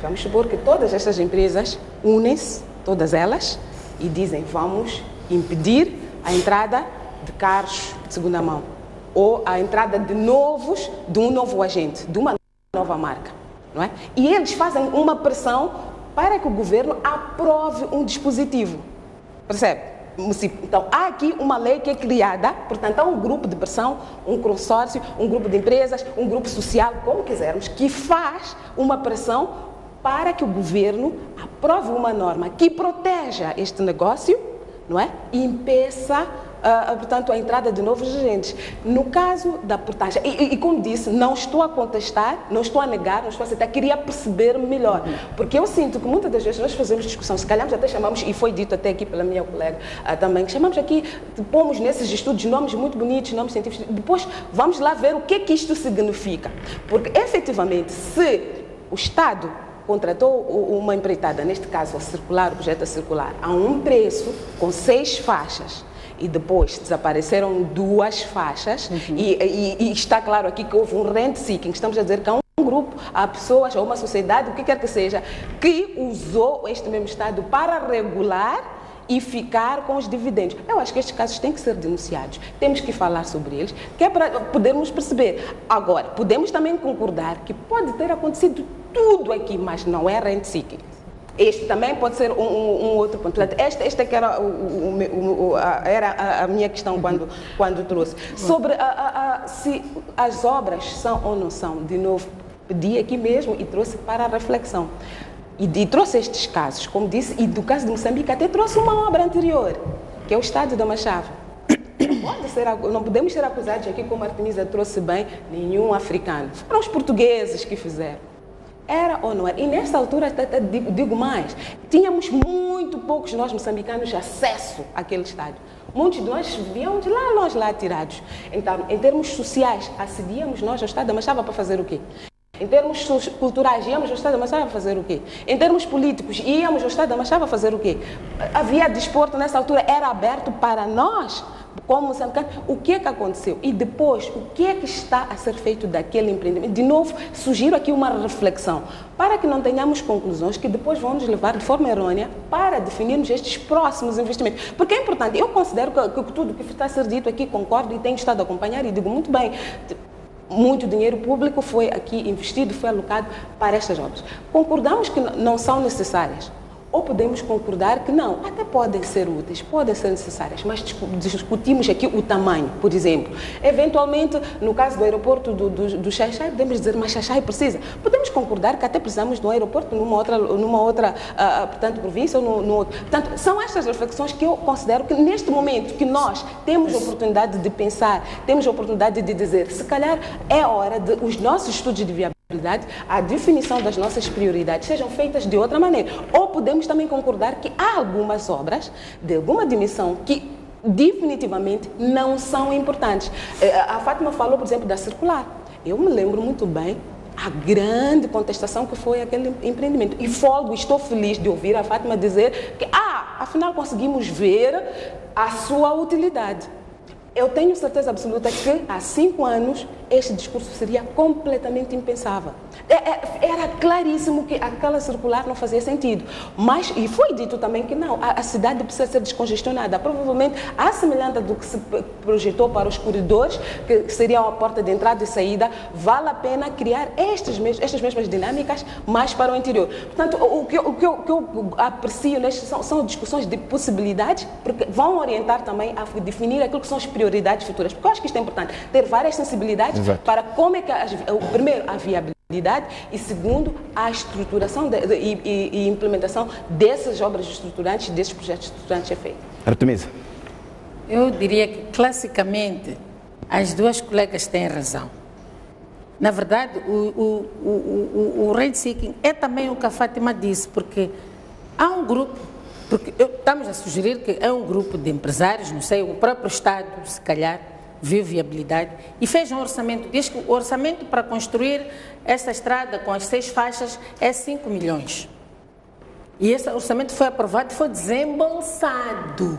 Vamos supor que todas estas empresas unem-se, todas elas, e dizem, vamos impedir a entrada de carros de segunda mão, ou a entrada de um novo agente, de uma nova marca, não é? E eles fazem uma pressão para que o governo aprove um dispositivo, percebe? Então, há aqui uma lei que é criada, portanto, há um grupo de pressão, um consórcio, um grupo de empresas, um grupo social, como quisermos, que faz uma pressão para que o governo aprove uma norma que proteja este negócio, não é? E impeça portanto, a entrada de novos agentes. No caso da portagem, e como disse, não estou a contestar, não estou a negar, não estou a aceitar, queria perceber melhor, porque eu sinto que muitas das vezes nós fazemos discussão, se calhar até chamamos, e foi dito até aqui pela minha colega também, que chamamos aqui, pomos nesses estudos nomes muito bonitos, nomes científicos, depois vamos lá ver o que é que isto significa, porque efetivamente, se o Estado contratou uma empreitada, neste caso a circular, o projeto circular, a um preço com 6 faixas. E depois desapareceram 2 faixas e está claro aqui que houve um rent seeking. Estamos a dizer que há um grupo, há pessoas, há uma sociedade, o que quer que seja, que usou este mesmo Estado para regular e ficar com os dividendos. Eu acho que estes casos têm que ser denunciados. Temos que falar sobre eles, que é para podermos perceber. Agora, podemos também concordar que pode ter acontecido tudo aqui, mas não é rent seeking. Este também pode ser um outro ponto. Portanto, esta que era, era a minha questão quando trouxe. Sobre se as obras são ou não são, de novo, pedi aqui mesmo e trouxe para a reflexão. E trouxe estes casos, como disse, e do caso de Moçambique até trouxe uma obra anterior, que é o Estádio da Machava. Não podemos ser acusados aqui, como a Artemisa trouxe bem, nenhum africano. Foram os portugueses que fizeram. Era ou não era? E nessa altura, até digo mais, tínhamos muito poucos nós moçambicanos acesso àquele estádio. Muitos de nós vivíamos de lá longe, lá tirados. Então, em termos sociais, acedíamos nós ao Estádio da Machava para fazer o quê? Em termos culturais, íamos ao Estádio da Machava fazer o quê? Em termos políticos, íamos ao Estádio da Machava fazer o quê? Havia desporto nessa altura, era aberto para nós, como moçambicanos. O que é que aconteceu? E depois, o que é que está a ser feito daquele empreendimento? De novo, sugiro aqui uma reflexão, para que não tenhamos conclusões que depois vão nos levar de forma errônea para definirmos estes próximos investimentos. Porque é importante, eu considero que tudo que está a ser dito aqui, concordo e tenho estado a acompanhar e digo muito bem. Muito dinheiro público foi aqui investido, foi alocado para estas obras. Concordamos que não são necessárias? Ou podemos concordar que não, até podem ser úteis, podem ser necessárias, mas discutimos aqui o tamanho, por exemplo. Eventualmente, no caso do aeroporto do Xai-Xai, podemos dizer, mas Xai-Xai precisa. Podemos concordar que até precisamos de um aeroporto numa outra portanto, província ou no outro. Portanto, são estas reflexões que eu considero que neste momento que nós temos a oportunidade de pensar, temos a oportunidade de dizer, se calhar é hora de os nossos estudos de viabilidade, a definição das nossas prioridades sejam feitas de outra maneira. Ou podemos também concordar que há algumas obras de alguma dimensão que definitivamente não são importantes. A Fátima falou, por exemplo, da circular. Eu me lembro muito bem a grande contestação que foi aquele empreendimento. E estou feliz de ouvir a Fátima dizer que, afinal conseguimos ver a sua utilidade. Eu tenho certeza absoluta que há 5 anos este discurso seria completamente impensável. Era claríssimo que aquela circular não fazia sentido. E foi dito também que não, a cidade precisa ser descongestionada. Provavelmente, à semelhança do que se projetou para os corredores, que seriam a porta de entrada e saída, vale a pena criar estas mesmas dinâmicas mais para o interior. Portanto, o que eu aprecio nestas são discussões de possibilidades, porque vão orientar também a definir aquilo que são as prioridades futuras. Porque eu acho que isto é importante, ter várias sensibilidades. Exato. Para como é que, primeiro, a viabilidade e, segundo, a estruturação e implementação dessas obras estruturantes, desses projetos estruturantes é feita. Artemisa. Eu diria que, classicamente, as duas colegas têm razão. Na verdade, o rent seeking é também o que a Fátima disse, porque há um grupo, estamos a sugerir que é um grupo de empresários, não sei, o próprio Estado, se calhar, viu viabilidade e fez um orçamento. Diz que o orçamento para construir essa estrada com as 6 faixas é 5 milhões. E esse orçamento foi aprovado e foi desembolsado.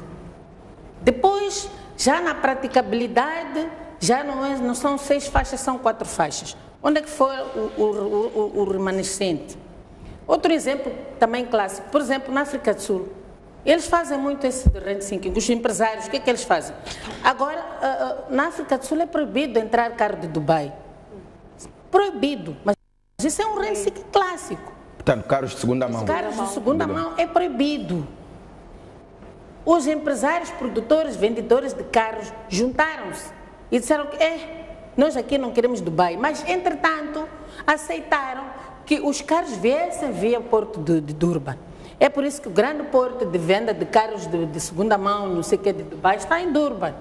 Depois, já na praticabilidade, já não são 6 faixas, são 4 faixas. Onde é que foi o remanescente? Outro exemplo também clássico, por exemplo, na África do Sul. Eles fazem muito esse rent seeking, os empresários, o que é que eles fazem? Agora, na África do Sul é proibido entrar carro de Dubai. Proibido, mas isso é um rent seeking clássico. Portanto, carros de segunda mão. Carros de segunda mão é proibido. Os empresários, produtores, vendedores de carros juntaram-se e disseram que nós aqui não queremos Dubai, mas, entretanto, aceitaram que os carros viessem via Porto de Durban. É por isso que o grande porto de venda de carros de segunda mão, não sei o que, de Dubai, está em Durban.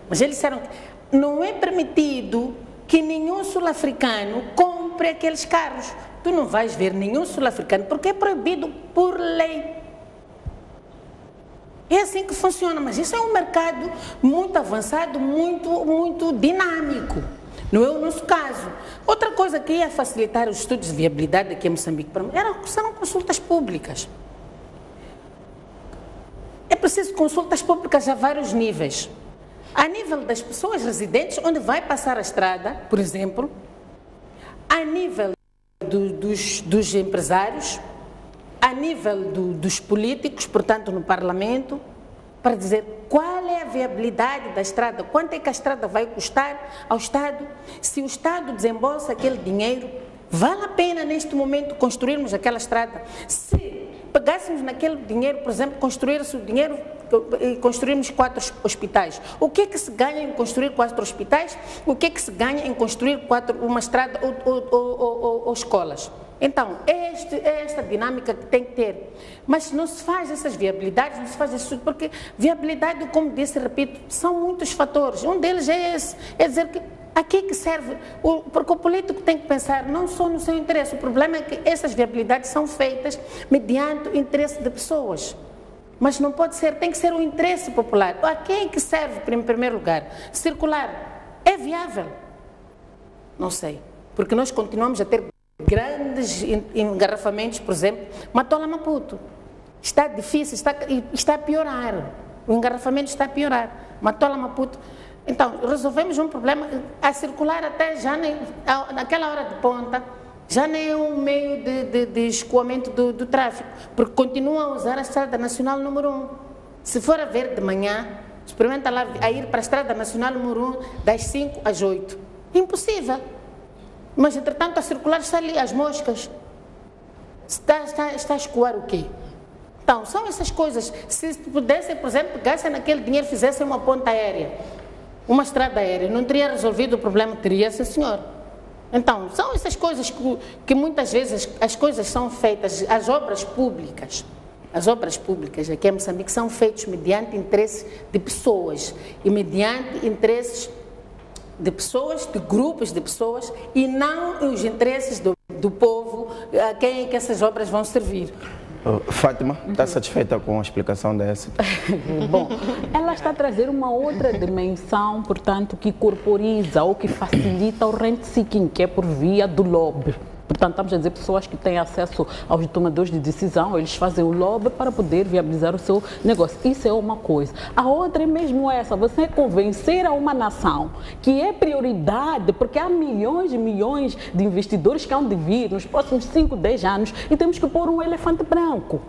Mas eles disseram que não é permitido que nenhum sul-africano compre aqueles carros. Tu não vais ver nenhum sul-africano, porque é proibido por lei. É assim que funciona, mas isso é um mercado muito avançado, muito dinâmico. Não é o nosso caso. Outra coisa que ia facilitar os estudos de viabilidade aqui em Moçambique serão consultas públicas. É preciso consultas públicas a vários níveis. A nível das pessoas residentes, onde vai passar a estrada, por exemplo, a nível dos empresários, a nível dos políticos, portanto no Parlamento, para dizer qual é a viabilidade da estrada, quanto é que a estrada vai custar ao Estado, se o Estado desembolsa aquele dinheiro, vale a pena neste momento construirmos aquela estrada. Se pegássemos naquele dinheiro, por exemplo, construir-se o dinheiro e construirmos 4 hospitais, o que é que se ganha em construir 4 hospitais? O que é que se ganha em construir uma estrada ou escolas? Então, é esta dinâmica que tem que ter. Mas não se faz essas viabilidades, não se faz isso, porque viabilidade, como disse, repito, são muitos fatores. Um deles é esse, é dizer que a que serve, porque o político tem que pensar não só no seu interesse, o problema é que essas viabilidades são feitas mediante o interesse de pessoas. Mas não pode ser, tem que ser o interesse popular. A quem é que serve, em primeiro lugar? Circular é viável? Não sei, porque nós continuamos a ter grandes engarrafamentos, por exemplo, Matola-Maputo. Está difícil, está a piorar. O engarrafamento está a piorar. Matola-Maputo. Então, resolvemos um problema a circular até já naquela hora de ponta, já nem é um meio de escoamento do tráfego, porque continuam a usar a Estrada Nacional número 1. Se for a ver de manhã, experimenta lá a ir para a Estrada Nacional número 1 das 5 às 8. Impossível. Mas, entretanto, a circular está ali, as moscas. Está a escoar o quê? Então, são essas coisas. Se pudessem, por exemplo, pegassem naquele dinheiro e fizessem uma ponta aérea, uma estrada aérea, não teria resolvido o problema? Teria, sim, senhor. Então, são essas coisas que muitas vezes as coisas são feitas, as obras públicas aqui em Moçambique são feitas mediante interesse de pessoas e mediante interesses de pessoas, de grupos de pessoas e não os interesses do povo a quem é que essas obras vão servir. Fátima, está satisfeita com a explicação dessa? Bom, ela está a trazer uma outra dimensão, portanto, que corporiza ou que facilita o rent-seeking, que é por via do lobby. Portanto, estamos a dizer pessoas que têm acesso aos tomadores de decisão, eles fazem o lobby para poder viabilizar o seu negócio. Isso é uma coisa. A outra é mesmo essa, você convencer a uma nação que é prioridade, porque há milhões e milhões de investidores que hão de vir nos próximos 5, 10 anos e temos que pôr um elefante branco.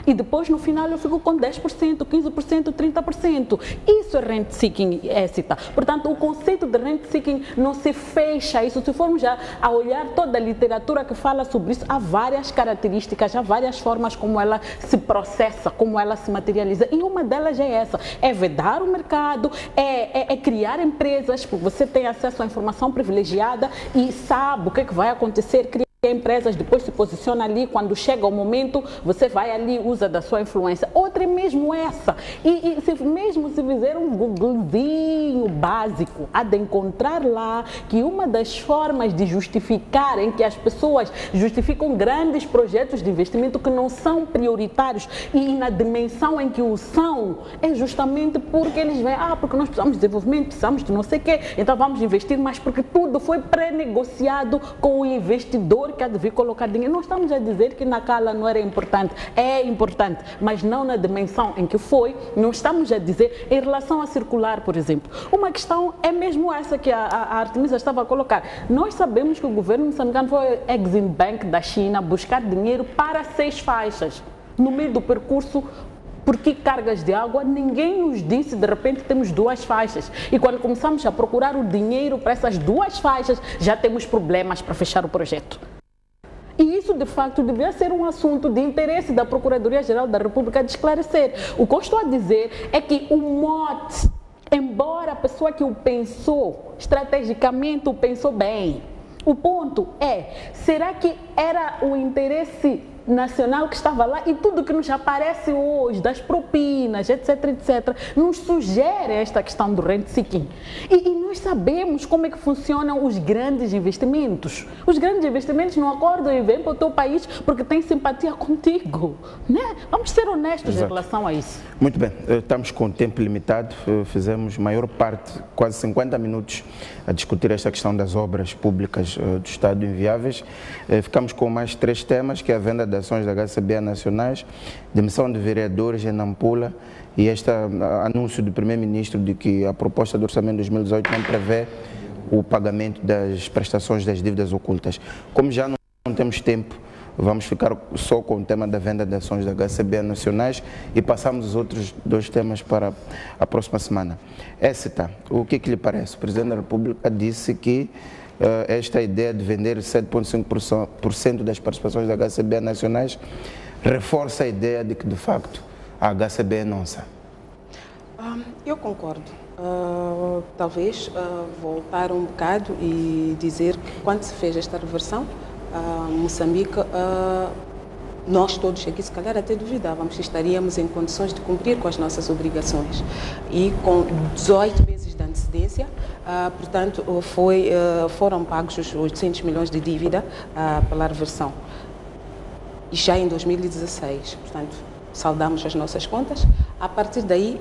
E depois, no final, eu fico com 10%, 15%, 30%. Isso é rent-seeking écita. Portanto, o conceito de rent-seeking não se fecha a isso. Se formos já a olhar toda a literatura que fala sobre isso, há várias características, há várias formas como ela se processa, como ela se materializa. E uma delas é essa, é vedar o mercado, é criar empresas, porque você tem acesso à informação privilegiada e sabe o que vai acontecer, empresas, depois se posiciona ali, quando chega o momento, você vai ali, usa da sua influência. Outra é mesmo essa. E mesmo se fizer um googlezinho básico, há de encontrar lá que uma das formas de justificar em que as pessoas justificam grandes projetos de investimento que não são prioritários e na dimensão em que o são, é justamente porque eles veem, porque nós precisamos de desenvolvimento, precisamos de não sei o quê, então vamos investir, mas porque tudo foi pré-negociado com o investidor que há de vir colocar dinheiro. Não estamos a dizer que na Cala não era importante, é importante, mas não na dimensão em que foi. Não estamos a dizer em relação a circular, por exemplo. Uma questão é mesmo essa que a Artemisa estava a colocar. Nós sabemos que o governo moçambicano foi ao Exim Bank da China buscar dinheiro para 6 faixas. No meio do percurso, por que cargas de água? Ninguém nos disse, de repente temos 2 faixas. E quando começamos a procurar o dinheiro para essas 2 faixas, já temos problemas para fechar o projeto. E isso, de facto, devia ser um assunto de interesse da Procuradoria-Geral da República de esclarecer. O que eu estou a dizer é que o mote, embora a pessoa que o pensou, estrategicamente o pensou bem, o ponto é, será que era o interesse nacional que estava lá e tudo que nos aparece hoje, das propinas, etc, etc, nos sugere esta questão do rent seeking. E nós sabemos como é que funcionam os grandes investimentos. Os grandes investimentos não acordam e vêm para o teu país porque têm simpatia contigo, né? Vamos ser honestos em relação a isso. Muito bem, estamos com tempo limitado, fizemos maior parte, quase 50 minutos, a discutir esta questão das obras públicas do Estado inviáveis. Ficamos com mais 3 temas, que é a venda de ações da HCB nacionais, demissão de vereadores em Nampula e este anúncio do Primeiro-Ministro de que a proposta do Orçamento de 2018 não prevê o pagamento das prestações das dívidas ocultas. Como já não temos tempo, vamos ficar só com o tema da venda de ações da HCB nacionais e passamos os outros 2 temas para a próxima semana. Écita, o que lhe parece? O Presidente da República disse que esta ideia de vender 7,5% das participações da HCB nacionais reforça a ideia de que, de facto, a HCB é nossa. Eu concordo. Talvez voltar um bocado e dizer que quando se fez esta reversão, Moçambique, nós todos aqui, se calhar, até duvidávamos se estaríamos em condições de cumprir com as nossas obrigações. E com 18 meses de antecedência, portanto, foram pagos os 800 milhões de dívida pela reversão. E já em 2016, portanto, saldamos as nossas contas. A partir daí,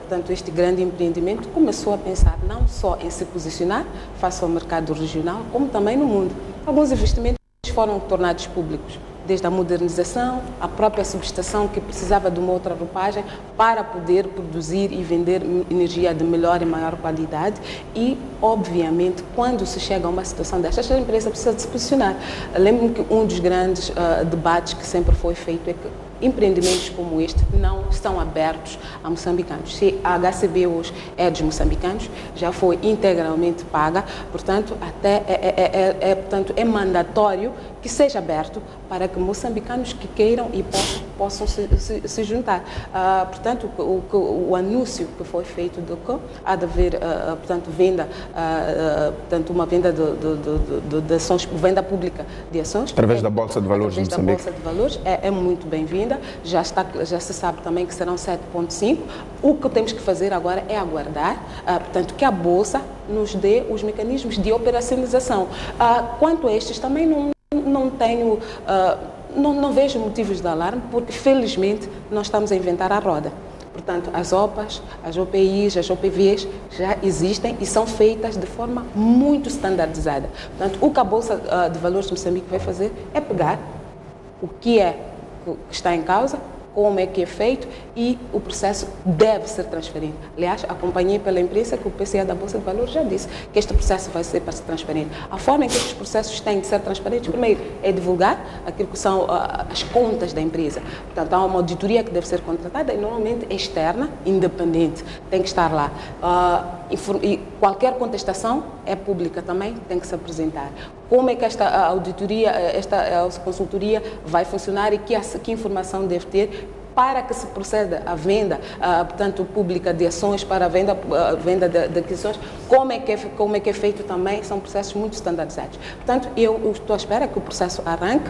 portanto, este grande empreendimento começou a pensar não só em se posicionar face ao mercado regional, como também no mundo. Alguns investimentos foram tornados públicos, desde a modernização, a própria subestação que precisava de uma outra roupagem para poder produzir e vender energia de melhor e maior qualidade e, obviamente, quando se chega a uma situação destas, a empresa precisa de se posicionar. Lembro-me que um dos grandes debates que sempre foi feito é que empreendimentos como este não estão abertos a moçambicanos. Se a HCB hoje é dos moçambicanos, já foi integralmente paga, portanto, portanto, é mandatório que seja aberto para que moçambicanos que queiram e possam se juntar. Portanto, o anúncio que foi feito de que há de haver, portanto, venda, portanto, uma venda de ações, venda pública de ações. Através da Bolsa de Valores de Moçambique. Bolsa de Valores é muito bem-vinda. Já se sabe também que serão 7,5. O que temos que fazer agora é aguardar, portanto, que a Bolsa nos dê os mecanismos de operacionalização. Quanto a estes, também não tenho, não vejo motivos de alarme, porque felizmente nós estamos a inventar a roda. Portanto, as OPAs, as OPIs, as OPVs já existem e são feitas de forma muito standardizada. Portanto, o que a Bolsa de Valores de Moçambique vai fazer é pegar o que está em causa, como é que é feito e o processo deve ser transferido. Aliás, acompanhei pela imprensa que o PCA da Bolsa de Valores já disse que este processo vai ser para ser transferido. A forma em que estes processos têm de ser transparentes, primeiro, é divulgar aquilo que são as contas da empresa. Portanto, há uma auditoria que deve ser contratada e normalmente é externa, independente, tem que estar lá. E qualquer contestação é pública também, tem que se apresentar. Como é que esta auditoria, esta consultoria vai funcionar e que informação deve ter para que se proceda à venda, portanto, pública de ações, para a venda de aquisições, como é que é feito também, são processos muito standardizados. Portanto, eu estou à espera que o processo arranque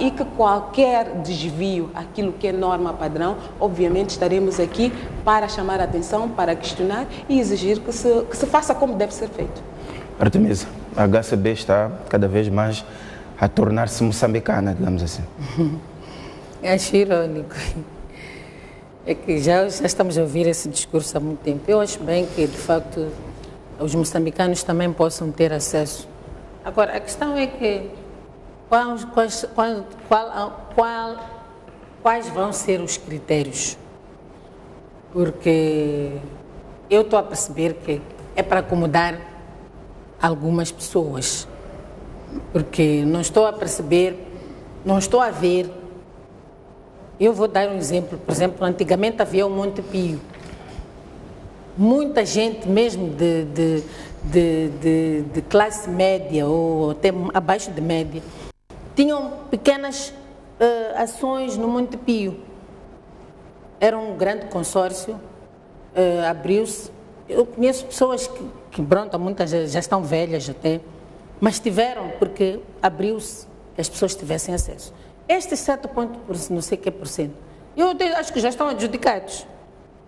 e que qualquer desvio, aquilo que é norma padrão, obviamente estaremos aqui para chamar a atenção, para questionar e exigir que se faça como deve ser feito. Artemisa, a HCB está cada vez mais a tornar-se moçambicana, digamos assim. Acho irônico. É que já estamos a ouvir esse discurso há muito tempo. Eu acho bem que, de facto, os moçambicanos também possam ter acesso. Agora, a questão é que quais vão ser os critérios? Porque eu estou a perceber que é para acomodar algumas pessoas. Porque não estou a perceber, não estou a ver. Eu vou dar um exemplo. Por exemplo, antigamente havia o Monte Pio. Muita gente mesmo de classe média ou até abaixo de média tinham pequenas ações no Monte Pio. Era um grande consórcio, abriu-se. Eu conheço pessoas que pronto, muitas já estão velhas até, mas tiveram porque abriu-se, que as pessoas tivessem acesso. estes 7 pontos, não sei que por cento, eu acho que já estão adjudicados.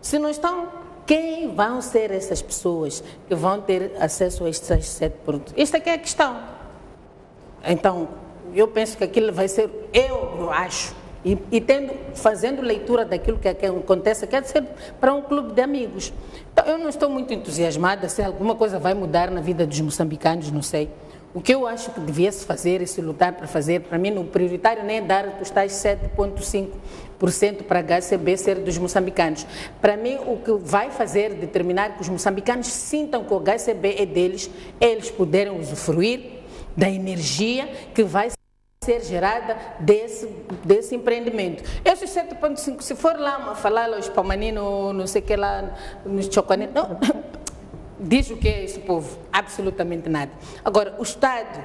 Se não estão, quem vão ser essas pessoas que vão ter acesso a estes 7 pontos? Esta aqui é a questão. Então, eu penso que aquilo vai ser, eu acho, e fazendo leitura daquilo que acontece, quer dizer, para um clube de amigos. Então, eu não estou muito entusiasmada se alguma coisa vai mudar na vida dos moçambicanos, não sei. O que eu acho que devia-se fazer e se lutar para fazer, para mim, o prioritário nem é dar os tais 7,5% para a HCB ser dos moçambicanos. Para mim, o que vai fazer, determinar que os moçambicanos sintam que o HCB é deles, eles poderem usufruir da energia que vai ser gerada desse empreendimento. Esses 7,5%, se for lá falar os palmaninos, não sei o que lá, nos choconetes, não, diz o que é esse povo? Absolutamente nada. Agora, o Estado,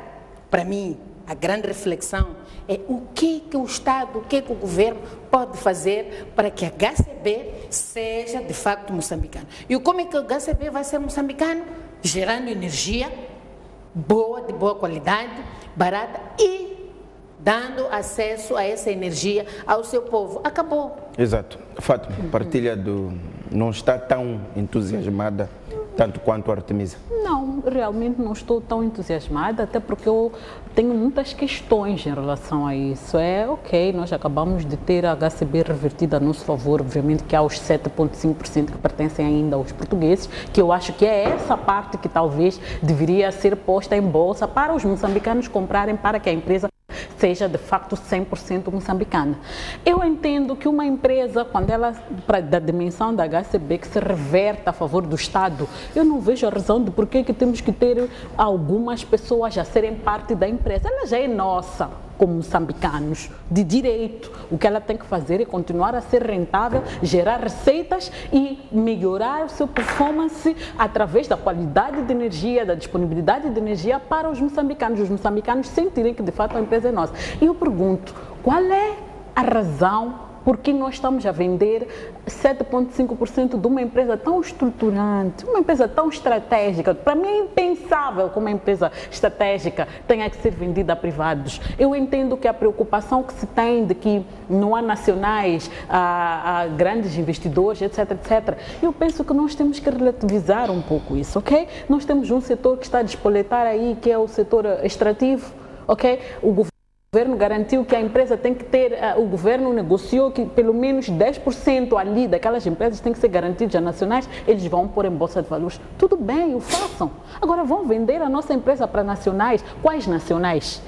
para mim, a grande reflexão é o que o Estado, o que o governo pode fazer para que a HCB seja de facto moçambicano. E como é que o HCB vai ser moçambicano? Gerando energia boa, de boa qualidade, barata e dando acesso a essa energia ao seu povo. Acabou. Exato. Fátima, partilha não está tão entusiasmada tanto quanto a Artemisa? Não, realmente não estou tão entusiasmada, até porque eu tenho muitas questões em relação a isso. Ok, nós acabamos de ter a HCB revertida a nosso favor, obviamente que há os 7,5% que pertencem ainda aos portugueses, que eu acho que é essa parte que talvez deveria ser posta em bolsa para os moçambicanos comprarem, para que a empresa seja de facto 100% moçambicana. Eu entendo que uma empresa, quando ela, da dimensão da HCB, que se reverta a favor do Estado, eu não vejo a razão de por que temos que ter algumas pessoas a serem parte da empresa. Ela já é nossa, como moçambicanos, de direito. O que ela tem que fazer é continuar a ser rentável, gerar receitas e melhorar o seu performance através da qualidade de energia, da disponibilidade de energia para os moçambicanos sentirem que de fato a empresa é nossa. E eu pergunto, qual é a razão por que nós estamos a vender 7,5% de uma empresa tão estruturante, uma empresa tão estratégica? Para mim é impensável que uma empresa estratégica tenha que ser vendida a privados. Eu entendo que a preocupação que se tem de que não há nacionais, há grandes investidores, etc, etc. Eu penso que nós temos que relativizar um pouco isso, ok? Nós temos um setor que está a despoletar aí, que é o setor extrativo, ok? O governo garantiu que a empresa tem que ter, o governo negociou que pelo menos 10% ali daquelas empresas tem que ser garantidos a nacionais, eles vão pôr em bolsa de valores. Tudo bem, o façam. Agora vão vender a nossa empresa para nacionais. Quais nacionais?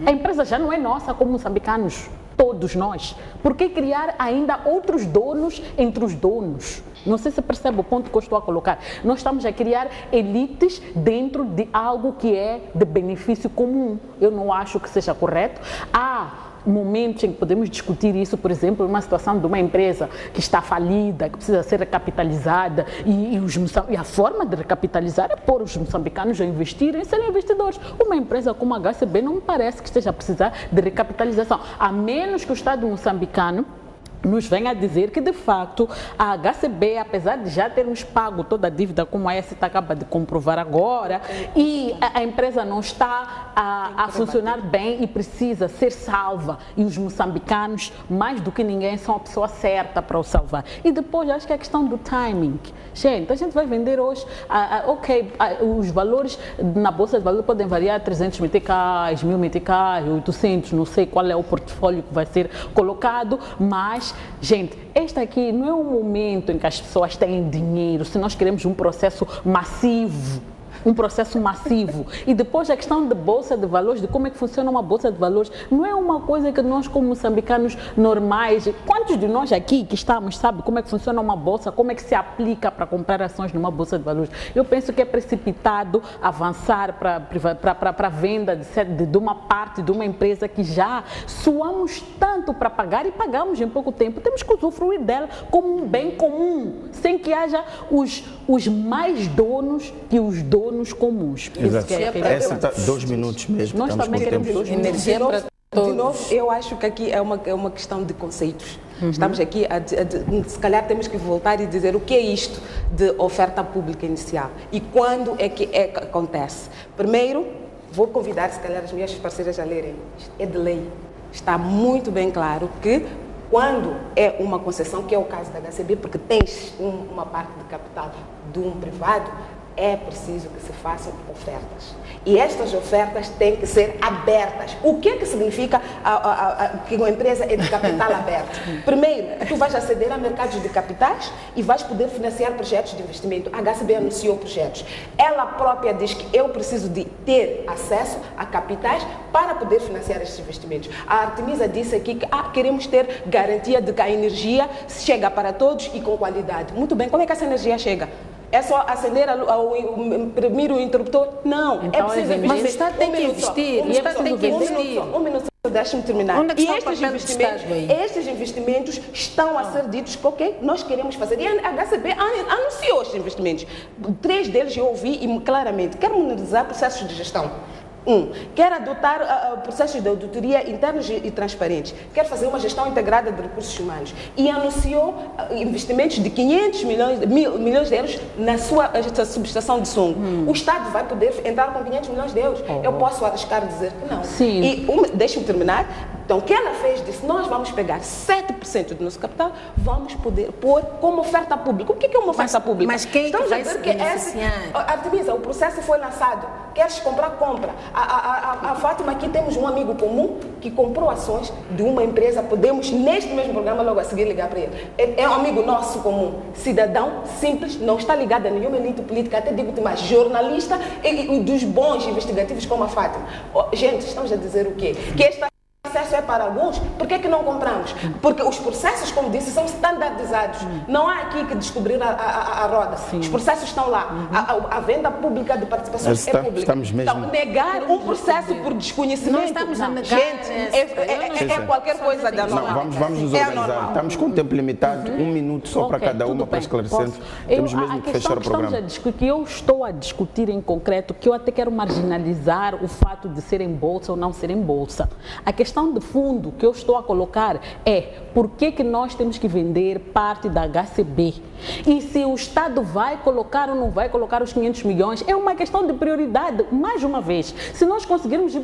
A empresa já não é nossa como moçambicanos, todos nós. Por que criar ainda outros donos entre os donos? Não sei se percebe o ponto que eu estou a colocar. Nós estamos a criar elites dentro de algo que é de benefício comum. Eu não acho que seja correto. Há momentos em que podemos discutir isso, por exemplo, uma situação de uma empresa que está falida, que precisa ser recapitalizada e a forma de recapitalizar é pôr os moçambicanos a investirem, serem investidores. Uma empresa como a HCB não me parece que esteja a precisar de recapitalização, a menos que o Estado moçambicano nos venha a dizer que, de facto, a HCB, apesar de já termos pago toda a dívida, como a ESTA acaba de comprovar agora, e a empresa não está a funcionar bem e precisa ser salva, e os moçambicanos, mais do que ninguém, são a pessoa certa para o salvar. E depois, acho que é a questão do timing. Gente, a gente vai vender hoje, os valores na Bolsa de Valores podem variar 300 meticais, 1000 meticais, 800, não sei qual é o portfólio que vai ser colocado, mas gente, este aqui não é um momento em que as pessoas têm dinheiro, se nós queremos um processo massivo. E depois a questão da Bolsa de Valores, de como é que funciona uma Bolsa de Valores, não é uma coisa que nós como moçambicanos normais, quantos de nós aqui que estamos, sabe como é que funciona uma Bolsa, como é que se aplica para comprar ações numa Bolsa de Valores? Eu penso que é precipitado avançar para a venda de uma parte de uma empresa que já suamos tanto para pagar e pagamos em pouco tempo. Temos que usufruir dela como um bem comum, sem que haja os mais donos que os donos comuns. Exato. Essa está 2 minutos mesmo. Nós também queremos 2 minutos. Energia para todos. De novo, eu acho que aqui é uma questão de conceitos. Estamos aqui, se calhar temos que voltar e dizer o que é isto de oferta pública inicial e quando é que acontece. Primeiro, vou convidar, se calhar, as minhas parceiras a lerem. É de lei. está muito bem claro que quando é uma concessão, que é o caso da HCB, porque tens uma parte de capital de um privado, é preciso que se façam ofertas. E estas ofertas têm que ser abertas. O que é que significa que uma empresa é de capital aberto? Primeiro, tu vais aceder a mercados de capitais e vais poder financiar projetos de investimento. A HCB anunciou projetos. Ela própria diz que eu preciso de ter acesso a capitais para poder financiar estes investimentos. A Artemisa disse aqui que queremos ter garantia de que a energia chega para todos e com qualidade. Muito bem, como é que essa energia chega? É só acender imprimir o interruptor? Não, então, é preciso investir. Mas o Estado tem que investir. O Estado tem que investir. Um minuto, deixa-me terminar. Onde é que e está o papel do Estado aí? estes investimentos estão a ser ditos que, ok, nós queremos fazer. E a HCB anunciou estes investimentos. 3 deles eu ouvi claramente. Quer monetizar processos de gestão. Quer adotar processos de auditoria internos e transparentes, quer fazer uma gestão integrada de recursos humanos e anunciou investimentos de 500 milhões de euros na sua subestação de Songo. O Estado vai poder entrar com 500 milhões de euros. Eu posso arriscar dizer que não. Sim. E deixe-me terminar. Então, o que ela fez disse, nós vamos pegar 7% do nosso capital, vamos poder pôr como oferta pública. O que é uma oferta pública? Mas quem Estamos vai a ver se que beneficiar? Artemisa, o processo foi lançado. Queres comprar, compra. A Fátima, aqui temos um amigo comum que comprou ações de uma empresa. Podemos, neste mesmo programa, logo a seguir ligar para ele. É um amigo nosso comum. Cidadão simples, não está ligado a nenhuma elite política, até digo-te mais, jornalista e dos bons investigativos como a Fátima. Gente, estamos a dizer o quê? Que esta acesso é para alguns, por que não compramos? Porque os processos, como disse, são standardizados. Não há aqui que descobrir a roda. Os processos estão lá. A venda pública de participações é pública. Estamos mesmo... Então, negar um processo por desconhecimento... Não estamos a negar. Gente, é qualquer coisa da normal. Vamos nos organizar. Estamos com tempo limitado, 1 minuto só para cada uma, para esclarecer. Temos mesmo que fechar o programa. Que eu estou a discutir em concreto, que eu até quero marginalizar o fato de ser em bolsa ou não ser em bolsa. A questão de fundo que eu estou a colocar é por que nós temos que vender parte da HCB? E se o Estado vai colocar ou não vai colocar os 500 milhões, é uma questão de prioridade. Mais uma vez, se nós conseguimos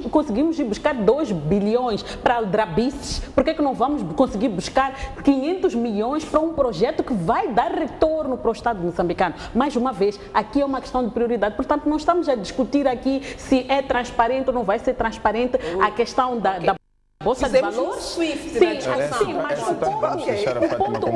ir buscar 2 bilhões para aldrabices, por que não vamos conseguir buscar 500 milhões para um projeto que vai dar retorno para o Estado moçambicano? Mais uma vez, aqui é uma questão de prioridade. Portanto, não estamos a discutir aqui se é transparente ou não vai ser transparente a questão da Bolsa de Valores? Swift, sim, mas o ponto,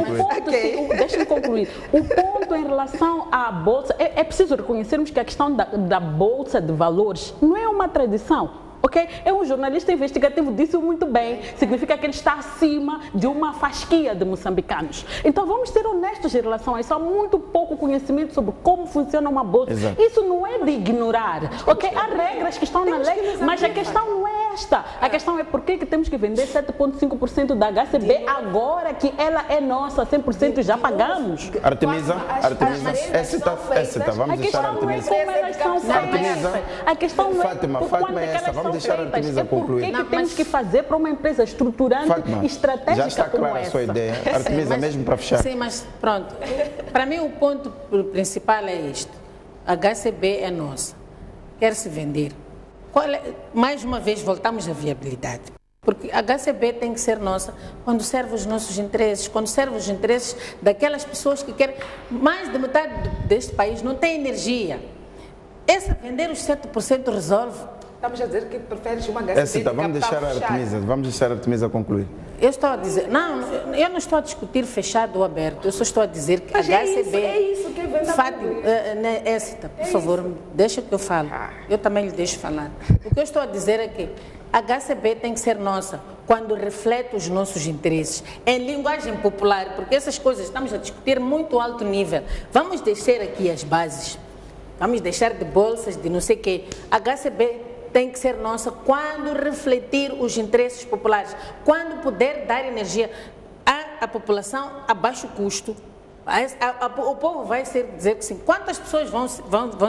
deixa-me concluir. O ponto em relação à Bolsa, é preciso reconhecermos que a questão da Bolsa de Valores não é uma tradição. Ok? É um jornalista investigativo, disse muito bem. Significa que ele está acima de uma fasquia de moçambicanos. Então vamos ser honestos em relação a isso. Há muito pouco conhecimento sobre como funciona uma bolsa. Exato. Isso não é de ignorar. Ok? Há regras que estão na lei, mas a questão não é esta. A questão é por que temos que vender 7,5% da HCB agora que ela é nossa, 100% e já pagamos. Artemisa, essa vamos deixar a Artemisa. A questão não é Fátima, é essa. Vamos deixar a Artemisa concluir. O que temos que fazer para uma empresa estruturante e estratégica já está clara a sua ideia. Artemisa, mesmo para fechar. Sim, mas pronto. Para mim o ponto principal é isto. A HCB é nossa. Quer se vender. Mais uma vez voltamos à viabilidade. Porque a HCB tem que ser nossa quando serve os nossos interesses, quando serve os interesses daquelas pessoas que querem... Mais de metade deste país não tem energia. Vender os 7% resolve. Estamos a dizer que preferes uma HCB vamos deixar a Artemisa concluir. Eu estou a dizer, eu não estou a discutir fechado ou aberto, eu só estou a dizer que a HCB... É isso que vem da Écita, por favor, deixa que eu falo. Eu também lhe deixo falar. O que eu estou a dizer é que a HCB tem que ser nossa quando reflete os nossos interesses, em linguagem popular, porque essas coisas estamos a discutir muito alto nível. Vamos deixar aqui as bases, vamos deixar de bolsas, de não sei o quê. A HCB tem que ser nossa quando refletir os interesses populares, quando puder dar energia à população a baixo custo. O povo vai dizer que sim. Quantas pessoas vão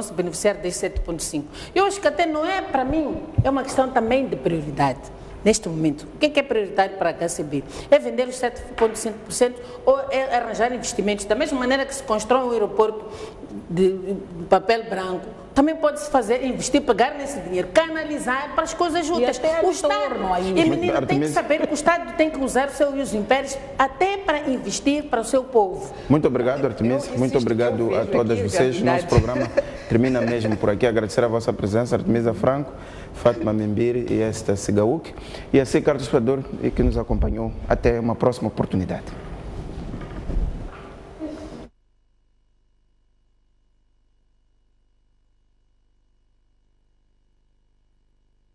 se beneficiar desse 7,5%? Eu acho que até não é, para mim, é uma questão também de prioridade. Neste momento, o que é prioridade para a HCB? É vender os 7,5% ou é arranjar investimentos? Da mesma maneira que se constrói um aeroporto de papel branco, também pode-se fazer, investir, pegar nesse dinheiro, canalizar para as coisas úteis. até O Estado, e menino tem que saber que o Estado tem que usar os seus impérios até para investir para o seu povo. Muito obrigado, Artemisa. Muito obrigado a todas vocês. Nosso programa termina mesmo por aqui. Agradecer a vossa presença, Artemisa Franco, Fátima Membiri e esta Sigauk. E assim, Carlos Pador, que nos acompanhou. Até uma próxima oportunidade.